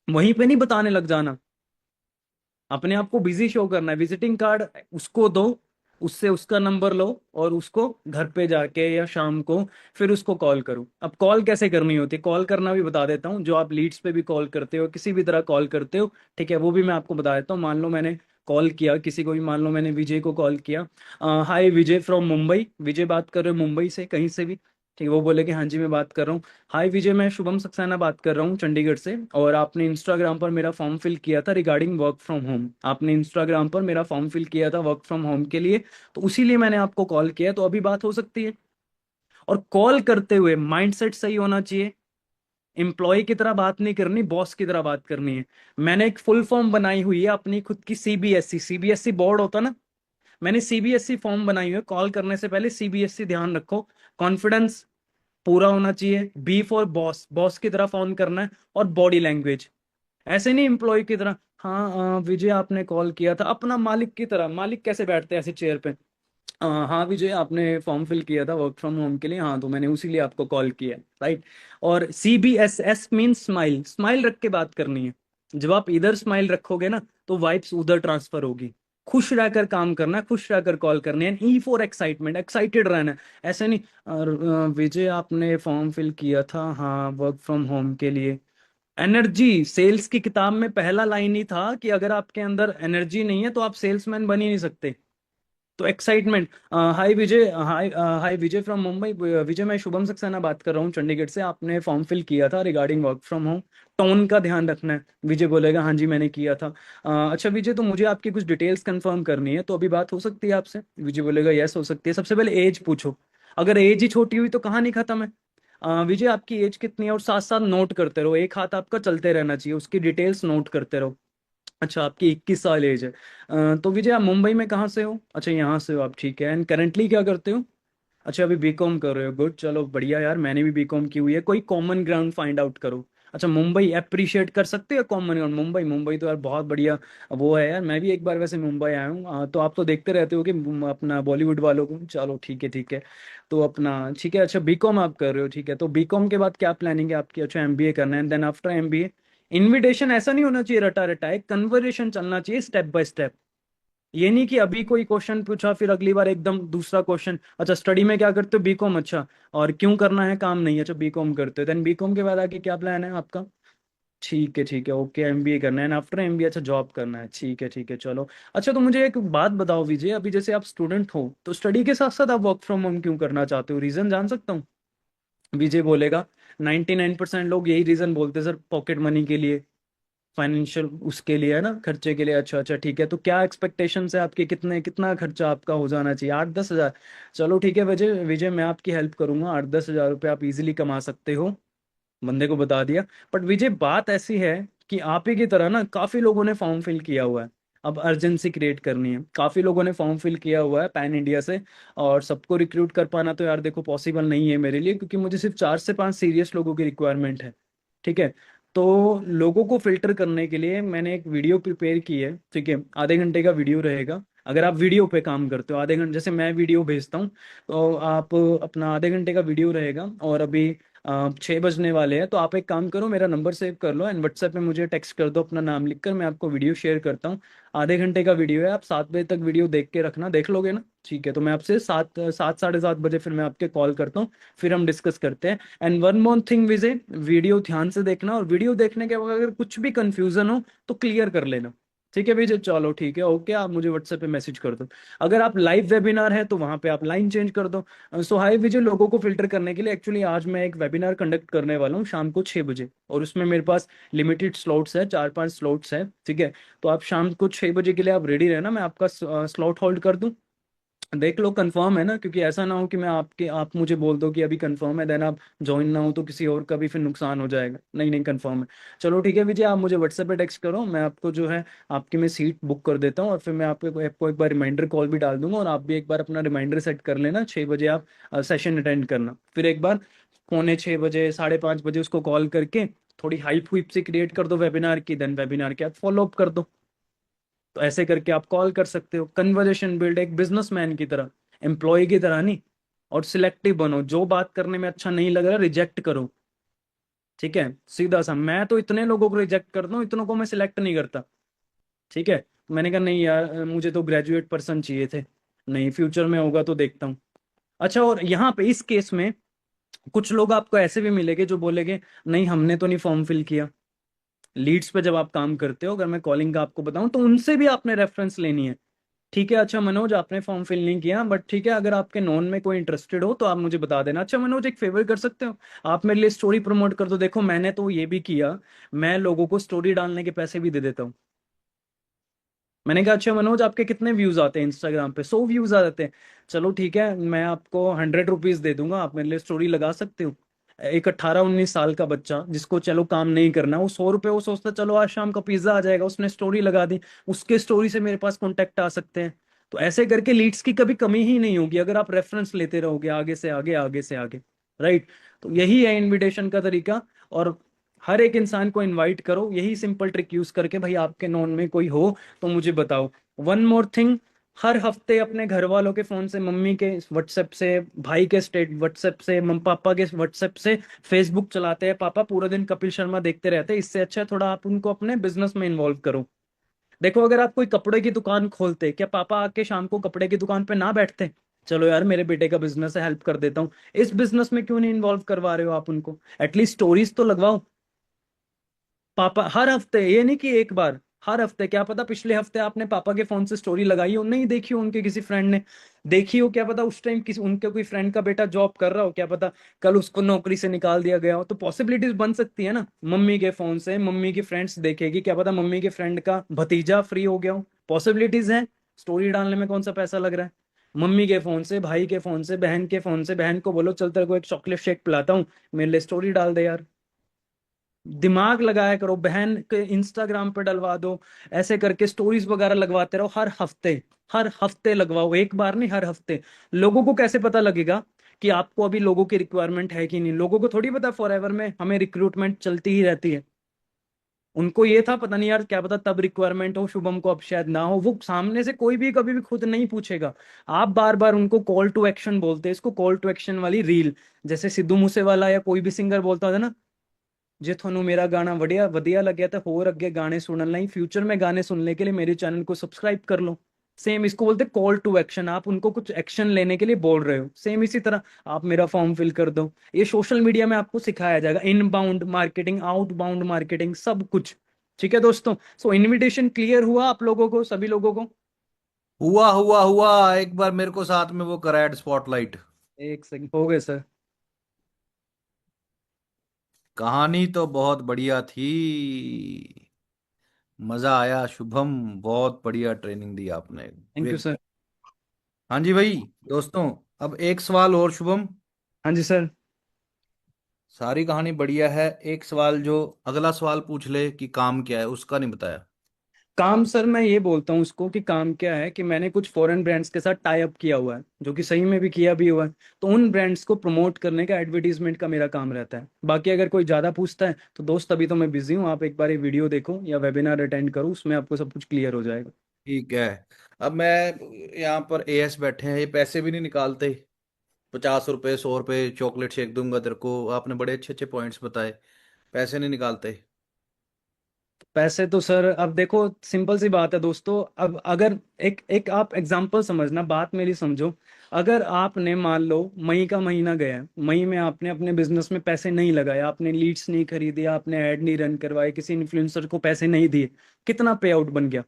वहीं पे नहीं बताने लग जाना, अपने आप को बिजी शो करना है। विजिटिंग कार्ड उसको दो, उससे उसका नंबर लो, और उसको घर पे जाके या शाम को फिर उसको कॉल करो। अब कॉल कैसे करनी होती है, कॉल करना भी बता देता हूँ। जो आप लीड्स पे भी कॉल करते हो, किसी भी तरह कॉल करते हो, ठीक है, वो भी मैं आपको बता देता हूँ। मान लो मैंने कॉल किया किसी को भी, मान लो मैंने विजय को कॉल किया, हाय विजय फ्रॉम मुंबई, विजय बात कर रहे हो मुंबई से कहीं से भी, ठीक है? वो बोले कि हाँ जी मैं बात कर रहा हूँ। हाय विजय, मैं शुभम सक्सेना बात कर रहा हूँ चंडीगढ़ से, और आपने इंस्टाग्राम पर मेरा फॉर्म फिल किया था रिगार्डिंग वर्क फ्रॉम होम। आपने इंस्टाग्राम पर मेरा फॉर्म फिल किया था वर्क फ्रॉम होम के लिए, तो उसी लिए मैंने आपको कॉल किया। तो अभी बात हो सकती है? और कॉल करते हुए माइंडसेट सही होना चाहिए। एम्प्लॉय की तरह बात नहीं करनी, बॉस की तरह बात करनी है। मैंने एक फुल फॉर्म बनाई हुई है अपनी खुद की, सीबीएसई, सीबीएसई बोर्ड होता ना, मैंने सीबीएसई फॉर्म बनाई हुई है। कॉल करने से पहले सीबीएसई ध्यान रखो, कॉन्फिडेंस पूरा होना चाहिए, बी फॉर बॉस, बॉस की तरह फोन करना है, और बॉडी लैंग्वेज ऐसे नहीं एम्प्लॉय की तरह। हाँ विजय आपने कॉल किया था, अपना मालिक की तरह। मालिक कैसे बैठते हैं ऐसे चेयर पे? हाँ विजय आपने फॉर्म फिल किया था वर्क फ्रॉम होम के लिए, हाँ तो मैंने उसी लिए आपको कॉल किया, राइट? और CBSS मीन स्माइल, स्माइल रख के बात करनी है। जब आप इधर स्माइल रखोगे ना, तो वाइब्स उधर ट्रांसफर होगी। खुश रहकर काम करना है, खुश रहकर कॉल करनी है। ई फॉर एक्साइटमेंट, एक्साइटेड रहना है। ऐसे नहीं विजय आपने फॉर्म फिल किया था हाँ वर्क फ्रॉम होम के लिए। एनर्जी, सेल्स की किताब में पहला लाइन ही था कि अगर आपके अंदर एनर्जी नहीं है तो आप सेल्समैन बन ही नहीं सकते। तो excitement. Hi Vijay, hi Vijay from Mumbai. Vijay, मैं शुभम सक्सेना बात कर रहा हूँ चंडीगढ़ से। आपने फॉर्म फिल किया था regarding work from home. Tone का ध्यान रखना है। विजय बोलेगा हाँ जी मैंने किया था। अच्छा विजय, तो मुझे आपकी कुछ डिटेल्स कंफर्म करनी है, तो अभी बात हो सकती है आपसे? विजय बोलेगा यस हो सकती है। सबसे पहले एज पूछो। अगर एज ही छोटी हुई तो कहानी खत्म है। विजय आपकी एज कितनी है? और साथ साथ नोट करते रहो, एक हाथ आपका चलते रहना चाहिए, उसकी डिटेल्स नोट करते रहो। अच्छा, आपकी 21 साल एज है। तो विजय आप मुंबई में कहाँ से हो? अच्छा, यहाँ से हो आप, ठीक है। एंड करेंटली क्या करते हो? अच्छा, अभी बीकॉम कर रहे हो, गुड, चलो बढ़िया यार, मैंने भी बीकॉम की हुई है। कोई कॉमन ग्राउंड फाइंड आउट करो। अच्छा, मुंबई अप्रिशिएट कर सकते हो कॉमन ग्राउंड? मुंबई, मुंबई तो यार बहुत बढ़िया वो है यार। मैं भी एक बार वैसे मुंबई आया हूँ। तो आप तो देखते रहते हो कि अपना बॉलीवुड वालों को। चलो ठीक है ठीक है। तो अपना ठीक है। अच्छा, बीकॉम आप कर रहे हो, ठीक है। तो बीकॉम के बाद क्या प्लानिंग है आपकी? अच्छा, एमबीए करना है, देन आफ्टर एमबीए इनविटेशन ऐसा नहीं होना चाहिए रटा रटा, एक कन्वर्सेशन चलना चाहिए स्टेप बाय स्टेप। ये नहीं कि अभी कोई क्वेश्चन पूछा फिर अगली बार एकदम दूसरा क्वेश्चन। अच्छा, स्टडी में क्या करते हो? बीकॉम, अच्छा। और क्यों करना है काम? नहीं, अच्छा बीकॉम करते हो। देन बीकॉम के बाद आगे क्या प्लान है आपका? ठीक है ओके, एमबीए करना है, आफ्टर एमबीए अच्छा जॉब करना है, ठीक है चलो। अच्छा, तो मुझे एक बात बताओ विजय, अभी जैसे आप स्टूडेंट हो तो स्टडी के साथ साथ आप वर्क फ्रॉम होम क्यों करना चाहते हो? रीजन जान सकता हूँ? विजय बोलेगा 99% लोग यही रीजन बोलते हैं सर, पॉकेट मनी के लिए, फाइनेंशियल उसके लिए, है ना, खर्चे के लिए। अच्छा अच्छा ठीक है। तो क्या एक्सपेक्टेशंस है आपके? कितना खर्चा आपका हो जाना चाहिए? 8-10 हज़ार? चलो ठीक है विजय, विजय मैं आपकी हेल्प करूंगा। 8-10 हज़ार रुपये आप इजीली कमा सकते हो। बंदे को बता दिया। बट विजय बात ऐसी है कि आप ही की तरह ना काफी लोगों ने फॉर्म फिल किया हुआ है। अब अर्जेंसी क्रिएट करनी है, काफी लोगों ने फॉर्म फिल किया हुआ है पैन इंडिया से। और सबको रिक्रूट कर पाना तो यार देखो पॉसिबल नहीं है मेरे लिए, क्योंकि मुझे सिर्फ 4 से 5 सीरियस लोगों की रिक्वायरमेंट है। ठीक है। तो लोगों को फिल्टर करने के लिए मैंने एक वीडियो प्रिपेयर की है, ठीक है। आधे घंटे का वीडियो रहेगा। अगर आप वीडियो पे काम करते हो, आधे घंटे जैसे मैं वीडियो भेजता हूँ, तो आप अपना आधे घंटे का वीडियो रहेगा। और अभी 6 बजने वाले हैं, तो आप एक काम करो, मेरा नंबर सेव कर लो एंड व्हाट्सएप पे मुझे टेक्स्ट कर दो अपना नाम लिखकर, मैं आपको वीडियो शेयर करता हूँ। आधे घंटे का वीडियो है, आप 7 बजे तक वीडियो देख के रखना, देख लोगे ना? ठीक है। तो मैं आपसे 7, 7, 7:30 बजे फिर मैं आपके कॉल करता हूँ, फिर हम डिस्कस करते हैं। And one more thing Vijay, video ध्यान से देखना, और वीडियो देखने के बाद अगर कुछ भी कंफ्यूजन हो तो क्लियर कर लेना। ठीक है विजय, चलो ठीक है ओके, आप मुझे व्हाट्सएप पे मैसेज कर दो। अगर आप लाइव वेबिनार है तो वहां पे आप लाइन चेंज कर दो। सो हाय विजय, लोगों को फिल्टर करने के लिए एक्चुअली आज मैं एक वेबिनार कंडक्ट करने वाला हूँ शाम को 6 बजे, और उसमें मेरे पास लिमिटेड स्लॉट्स है, 4-5 स्लॉट्स है, ठीक है। तो आप शाम को 6 बजे के लिए आप रेडी रहना, मैं आपका स्लॉट होल्ड कर दूं। देख लो कंफर्म है ना, क्योंकि ऐसा ना हो कि मैं आप मुझे बोल दो कि अभी कंफर्म है, देन आप ज्वाइन ना हो तो किसी और का भी फिर नुकसान हो जाएगा। नहीं नहीं, कंफर्म है। चलो ठीक है विजय, आप मुझे व्हाट्सएप पे टेक्स्ट करो, मैं आपको जो है आपकी मैं सीट बुक कर देता हूँ, और फिर मैं आपको एक बार रिमाइंडर कॉल भी डाल दूंगा, और आप भी एक बार अपना रिमाइंडर सेट कर लेना, 6 बजे आप सेशन अटेंड करना। फिर एक बार 4:45 5:30 बजे उसको कॉल करके थोड़ी हाइप हुइप से क्रिएट कर दो वेबिनार की, देन वेबिनार के आप फॉलो अप कर दो। तो ऐसे करके आप कॉल कर सकते हो। कन्वर्जेशन बिल्ड एक बिजनेसमैन की तरह, एम्प्लॉय की तरह नहीं। और सिलेक्टिव बनो, जो बात करने में अच्छा नहीं लग रहा रिजेक्ट करो। ठीक है, सीधा सा, मैं तो इतने लोगों को रिजेक्ट करता हूँ, इतनों को मैं सिलेक्ट नहीं करता। ठीक है। मैंने कहा नहीं यार, मुझे तो ग्रेजुएट पर्सन चाहिए थे। नहीं, फ्यूचर में होगा तो देखता हूँ। अच्छा, और यहाँ पे इस केस में कुछ लोग आपको ऐसे भी मिलेंगे जो बोलेंगे नहीं हमने तो नहीं फॉर्म फिल किया। लीड्स पे जब आप काम करते हो, अगर मैं कॉलिंग का आपको बताऊं, तो उनसे भी आपने रेफरेंस लेनी है। ठीक है। अच्छा मनोज, आपने फॉर्म फिल नहीं किया, बट ठीक है, अगर आपके नॉन में कोई इंटरेस्टेड हो तो आप मुझे बता देना। अच्छा मनोज, एक फेवर कर सकते हो? आप मेरे लिए स्टोरी प्रमोट कर दो। देखो मैंने तो ये भी किया, मैं लोगों को स्टोरी डालने के पैसे भी दे देता हूँ। मैंने कहा अच्छा मनोज, आपके कितने व्यूज आते हैं इंस्टाग्राम पे? 100 व्यूज आ जाते हैं। चलो ठीक है, मैं आपको 100 रुपीज दे दूंगा, आप मेरे लिए स्टोरी लगा सकते हो। एक 18-19 साल का बच्चा जिसको चलो काम नहीं करना, वो 100 रुपये, वो सोचता चलो आज शाम का पिज्जा आ जाएगा, उसने स्टोरी लगा दी, उसके स्टोरी से मेरे पास कॉन्टेक्ट आ सकते हैं। तो ऐसे करके लीड्स की कभी कमी ही नहीं होगी अगर आप रेफरेंस लेते रहोगे आगे से आगे, आगे से आगे। राइट। तो यही है इनविटेशन का तरीका। और हर एक इंसान को इनवाइट करो, यही सिंपल ट्रिक यूज करके। भाई आपके नॉन में कोई हो तो मुझे बताओ। वन मोर थिंग, हर हफ्ते अपने घर वालों के फोन से, मम्मी के व्हाट्सएप से, भाई के स्टेट व्हाट्सएप से, मम पापा के व्हाट्सएप से, फेसबुक चलाते हैं पापा, पूरा दिन कपिल शर्मा देखते रहते हैं, इससे अच्छा है थोड़ा आप उनको अपने बिजनेस में इन्वॉल्व करो। देखो अगर आप कोई कपड़े की दुकान खोलते, क्या पापा आके शाम को कपड़े की दुकान पे ना बैठते? चलो यार मेरे बेटे का बिजनेस है, हेल्प कर देता हूँ। इस बिजनेस में क्यों नहीं इन्वॉल्व करवा रहे हो आप उनको? एटलीस्ट स्टोरीज तो लगवाओ। पापा हर हफ्ते, ये नहीं कि एक बार, हर हफ्ते, क्या पता पिछले हफ्ते आपने पापा के फोन से स्टोरी लगाई हो, नहीं देखी हो, उनके किसी फ्रेंड ने देखी हो, क्या पता उस टाइम किसी उनके कोई फ्रेंड का बेटा जॉब कर रहा हो, क्या पता कल उसको नौकरी से निकाल दिया गया हो, तो पॉसिबिलिटीज बन सकती है ना। मम्मी के फोन से मम्मी की फ्रेंड्स देखेगी, क्या पता मम्मी के फ्रेंड का भतीजा फ्री हो गया हो, पॉसिबिलिटीज है। स्टोरी डालने में कौन सा पैसा लग रहा है। मम्मी के फोन से, भाई के फोन से, बहन के फोन से, बहन को बोलो चल तेरे को एक चॉकलेट शेक पिलाता हूँ, मेरे लिए स्टोरी डाल दे यार। दिमाग लगाया करो, बहन के इंस्टाग्राम पे डलवा दो, ऐसे करके स्टोरीज वगैरह लगवाते रहो हर हफ्ते। हर हफ्ते लगवाओ, एक बार नहीं, हर हफ्ते। लोगों को कैसे पता लगेगा कि आपको अभी लोगों की रिक्वायरमेंट है कि नहीं? लोगों को थोड़ी पता फॉर एवर में हमें रिक्रूटमेंट चलती ही रहती है। उनको ये था पता नहीं यार, क्या पता तब रिक्वायरमेंट हो शुभम को, अब शायद ना हो। वो सामने से कोई भी कभी भी खुद नहीं पूछेगा। आप बार बार उनको कॉल टू एक्शन बोलते हैं, इसको कॉल टू एक्शन वाली रील। जैसे सिद्धू मूसेवाला या कोई भी सिंगर बोलता था ना, जे थानू मेरा गाना वधिया वधिया लग्या तो होर अगे गाने सुनने ਲਈ फ्यूचर में गाने सुनने के लिए मेरे चैनल को सब्सक्राइब कर लो। सेम इसको बोलते कॉल टू एक्शन, आप उनको कुछ एक्शन लेने के लिए बोल रहे हो। सेम इसी तरह आप मेरा फॉर्म फिल कर दो, ये सोशल मीडिया में आपको सिखाया जाएगा, इनबाउंड मार्केटिंग, आउटबाउंड मार्केटिंग, सब कुछ। ठीक है दोस्तों, सो इनविटेशन क्लियर हुआ आप लोगों को, सभी लोगों को? हुआ हुआ हुआ, एक बार मेरे को साथ में वो करा ऐड स्पॉटलाइट। एक सेकंड हो गए सर। कहानी तो बहुत बढ़िया थी, मजा आया शुभम, बहुत बढ़िया ट्रेनिंग दी आपने। Thank you sir. हाँ जी भाई दोस्तों, अब एक सवाल और शुभम। हाँ जी सर। सारी कहानी बढ़िया है, एक सवाल जो अगला सवाल पूछ ले कि काम क्या है, उसका नहीं बताया। काम सर, मैं ये बोलता हूँ उसको कि काम क्या है, कि मैंने कुछ फॉरेन ब्रांड्स के साथ टाई अप किया हुआ है, जो कि सही में भी किया भी हुआ है। तो उन ब्रांड्स को प्रमोट करने का, एडवर्टीजमेंट का मेरा काम रहता है। बाकी अगर कोई ज़्यादा पूछता है तो दोस्त अभी तो मैं बिजी हूँ, आप एक बार ये वीडियो देखो या वेबिनार अटेंड करो, उसमें आपको सब कुछ क्लियर हो जाएगा। ठीक है। अब मैं, यहाँ पर एएस बैठे हैं, ये पैसे भी नहीं निकालते। 50 रुपए 100 रुपए चॉकलेट शेक दूंगा तेरे को, आपने बड़े अच्छे अच्छे पॉइंट्स बताए, पैसे नहीं निकालते। पैसे तो सर अब देखो, सिंपल सी बात है दोस्तों। अब अगर एक एक आप एग्जांपल समझना, बात मेरी समझो। अगर आपने मान लो मई का महीना गया है, मई में आपने अपने बिजनेस में पैसे नहीं लगाए, आपने लीड्स नहीं खरीदी, आपने ऐड नहीं रन करवाए, किसी इन्फ्लुएंसर को पैसे नहीं दिए, कितना पे आउट बन गया?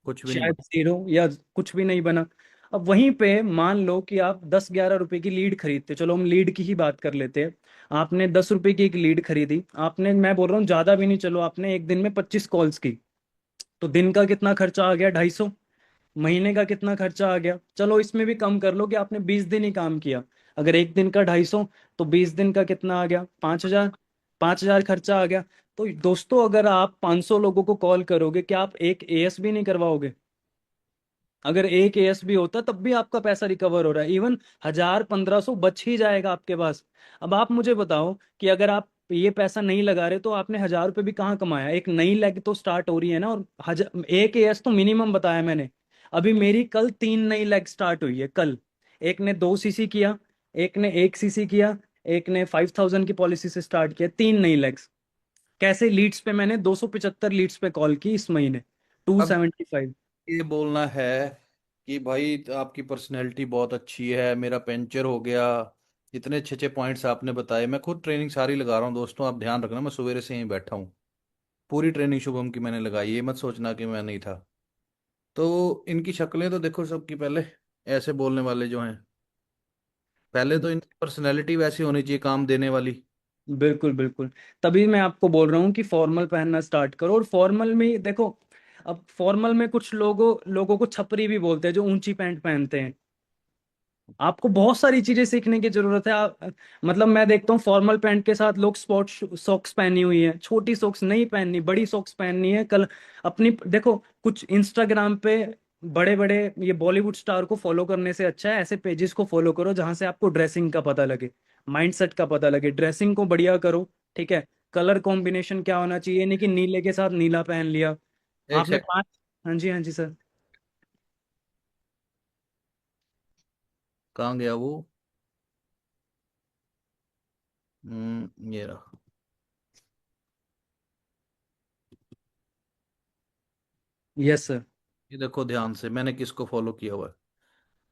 कुछ भी नहीं शायद बता। जीरो या कुछ भी नहीं बना। अब वहीं पे मान लो कि आप 10-11 रुपए की लीड खरीदते, चलो हम लीड की ही बात कर लेते हैं। आपने 10 रुपए की एक लीड खरीदी आपने, मैं बोल रहा हूँ ज्यादा भी नहीं, चलो आपने एक दिन में 25 कॉल्स की, तो दिन का कितना खर्चा आ गया? 250। महीने का कितना खर्चा आ गया? चलो इसमें भी कम कर लो कि आपने 20 दिन ही काम किया। अगर एक दिन का 250, तो 20 दिन का कितना आ गया? 5,000। 5,000 खर्चा आ गया। तो दोस्तों अगर आप 500 लोगों को कॉल करोगे, क्या आप एक एएस भी नहीं करवाओगे? अगर एक एएस भी होता तब भी आपका पैसा रिकवर हो रहा है, इवन 1,000-1,500 बच ही जाएगा आपके पास। अब आप मुझे बताओ कि अगर आप ये पैसा नहीं लगा रहे तो आपने 1,000 रुपये भी कहाँ कमाया? एक नई लेग तो स्टार्ट हो रही है ना, और एक एएस तो मिनिमम बताया मैंने। अभी मेरी कल 3 नई लेग स्टार्ट हुई है कल। एक ने 2 सीसी किया, एक ने 1 सीसी किया, एक ने 5,000 की पॉलिसी से स्टार्ट किया, 3 नई लेग्स। कैसे लीड्स पे मैंने 275 लीड्स पे कॉल की इस महीने, टू अब सेवेंटी फाइव ये बोलना है कि भाई आपकी पर्सनैलिटी बहुत अच्छी है, मेरा पेंचर हो गया, इतने अच्छे अच्छे पॉइंट्स आपने बताए। मैं खुद ट्रेनिंग सारी लगा रहा हूँ दोस्तों, आप ध्यान रखना, मैं सवेरे से यहीं बैठा हूँ। पूरी ट्रेनिंग शुभम की मैंने लगाई, ये मत सोचना कि मैं नहीं था। तो इनकी शक्लें तो देखो सबकी पहले, ऐसे बोलने वाले जो हैं, पहले तो इनकी पर्सनैलिटी वैसी होनी चाहिए, काम देने वाली। बिल्कुल बिल्कुल। तभी मैं आपको बोल रहा हूँ कि फॉर्मल पहनना स्टार्ट करो। और फॉर्मल में देखो, अब फॉर्मल में कुछ लोगों लोगों को छपरी भी बोलते हैं जो ऊंची पैंट पहनते हैं। आपको बहुत सारी चीजें सीखने की जरूरत है। मतलब मैं देखता हूँ फॉर्मल पैंट के साथ लोग स्पोर्ट सॉक्स पहनी हुई है, छोटी सॉक्स नहीं पहननी, बड़ी सॉक्स पहननी है। कल अपनी देखो, कुछ इंस्टाग्राम पे बड़े बड़े ये बॉलीवुड स्टार को फॉलो करने से अच्छा है ऐसे पेजेस को फॉलो करो जहां से आपको ड्रेसिंग का पता लगे, माइंडसेट का पता लगे। ड्रेसिंग को बढ़िया करो, ठीक है। कलर कॉम्बिनेशन क्या होना चाहिए, नहीं कि नीले के साथ नीला पहन लिया एक आपने सेकंड, पांच। हाँ जी, हाँ जी सर। कहाँ गया वो? ये रहा। Yes sir. ये देखो ध्यान से, मैंने किसको फॉलो किया हुआ है।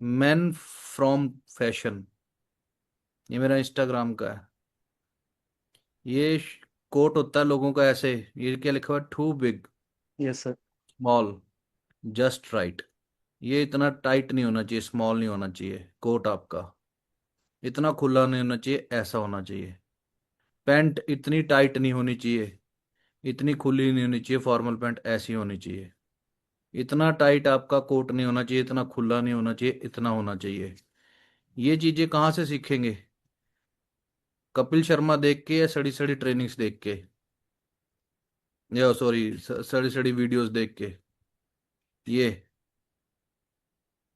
मैन फ्रॉम फैशन, ये मेरा इंस्टाग्राम का है। ये कोट होता है लोगों का ऐसे, ये क्या लिखा हुआ है, too big, yes sir. Small, just right. ये इतना टाइट नहीं होना चाहिए, स्मॉल नहीं होना चाहिए कोट आपका, इतना खुला नहीं होना चाहिए, ऐसा होना चाहिए। पैंट इतनी टाइट नहीं होनी चाहिए, इतनी खुली नहीं होनी चाहिए, फॉर्मल पैंट ऐसी होनी चाहिए। इतना टाइट आपका कोट नहीं होना चाहिए, इतना खुला नहीं होना चाहिए, इतना होना चाहिए। ये चीजें कहाँ से सीखेंगे? कपिल शर्मा देख के या सड़ी सड़ी ट्रेनिंग्स देख के, या सॉरी सड़ी सड़ी वीडियोस देख के? ये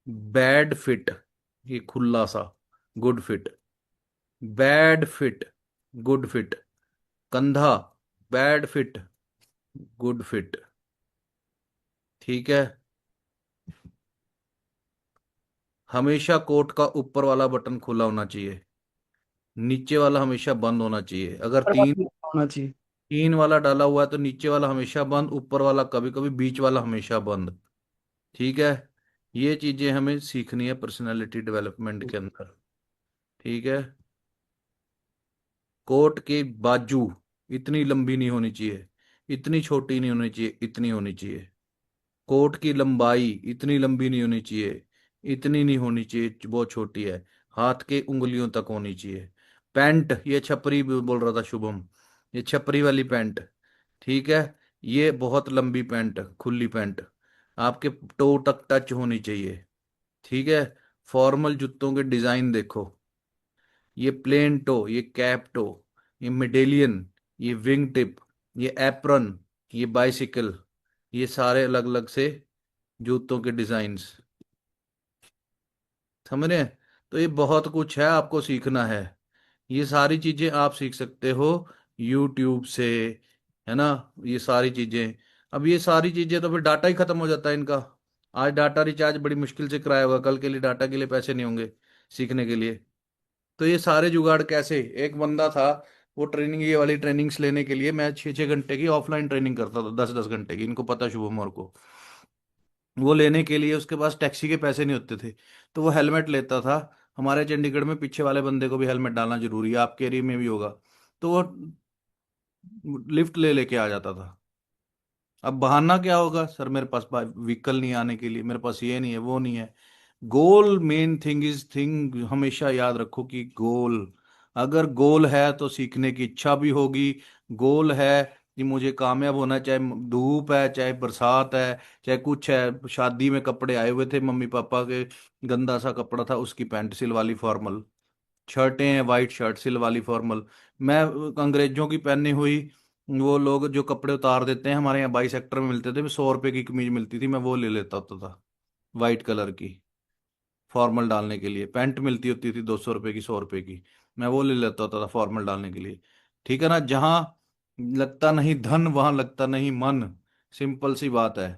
बैड फिट, ये खुला सा, good fit, bad fit, good fit, कंधा, बैड फिट, गुड फिट, ठीक है। हमेशा कोट का ऊपर वाला बटन खुला होना चाहिए, नीचे वाला हमेशा बंद होना चाहिए। अगर ऊपर तीन, वाला होना चाहिए। तीन वाला डाला हुआ है तो नीचे वाला हमेशा बंद, ऊपर वाला कभी कभी, बीच वाला हमेशा बंद, ठीक है। ये चीजें हमें सीखनी है पर्सनालिटी डेवलपमेंट के अंदर, ठीक है। कोट की बाजू इतनी लंबी नहीं होनी चाहिए, इतनी छोटी नहीं होनी चाहिए, इतनी होनी चाहिए। कोट की लंबाई इतनी लंबी नहीं होनी चाहिए, इतनी नहीं होनी चाहिए, बहुत छोटी है, हाथ के उंगलियों तक होनी चाहिए। पैंट, ये छपरी बोल रहा था शुभम, ये छपरी वाली पैंट, ठीक है। ये बहुत लंबी पैंट, खुली पैंट, आपके टो तक टच होनी चाहिए, ठीक है। फॉर्मल जूतों के डिजाइन देखो, ये प्लेन टो, ये कैप टो, ये मेडेलियन, ये विंग टिप, ये एप्रन, ये बाइसिकल, ये सारे अलग अलग से जूतों के डिजाइन्स, समझ रहे हैं? तो ये बहुत कुछ है आपको सीखना है। ये सारी चीजें आप सीख सकते हो यूट्यूब से, है ना, ये सारी चीजें। अब ये सारी चीजें तो फिर डाटा ही खत्म हो जाता है इनका। आज डाटा रिचार्ज बड़ी मुश्किल से कराया होगा, कल के लिए डाटा के लिए पैसे नहीं होंगे सीखने के लिए। तो ये सारे जुगाड़ कैसे? एक बंदा था, वो ट्रेनिंग, ये वाली ट्रेनिंग्स लेने के लिए मैं 6-6 घंटे की ऑफलाइन ट्रेनिंग करता था, 10-10 घंटे की, इनको पता शुभम और को। वो लेने के लिए उसके पास टैक्सी के पैसे नहीं होते थे, तो वो हेलमेट लेता था। हमारे चंडीगढ़ में पीछे वाले बंदे को भी हेलमेट डालना जरूरी है, आपके एरिया में भी होगा। तो वो लिफ्ट ले लेके आ जाता था। अब बहाना क्या होगा, सर मेरे पास व्हीकल नहीं आने के लिए, मेरे पास ये नहीं है, वो नहीं है। गोल मेन थिंग इज थिंग, हमेशा याद रखो कि गोल, अगर गोल है तो सीखने की इच्छा भी होगी। गोल है कि मुझे कामयाब होना है, चाहे धूप है, चाहे बरसात है, चाहे कुछ है। शादी में कपड़े आए हुए थे मम्मी पापा के, गंदा सा कपड़ा था, उसकी पैंट सिल वाली फॉर्मल, शर्टें हैं वाइट शर्ट सिल वाली फॉर्मल। मैं अंग्रेजों की पहनी हुई, वो लोग जो कपड़े उतार देते हैं, हमारे यहाँ 22 सेक्टर में मिलते थे, 100 रुपए की कमीज मिलती थी, मैं वो ले लेता होता था, वाइट कलर की, फॉर्मल डालने के लिए। पैंट मिलती होती थी 200 रुपए की, 100 रुपए की, मैं वो ले लेता होता था फॉर्मल डालने के लिए, ठीक है ना। जहाँ लगता नहीं धन, वहां लगता नहीं मन, सिंपल सी बात है।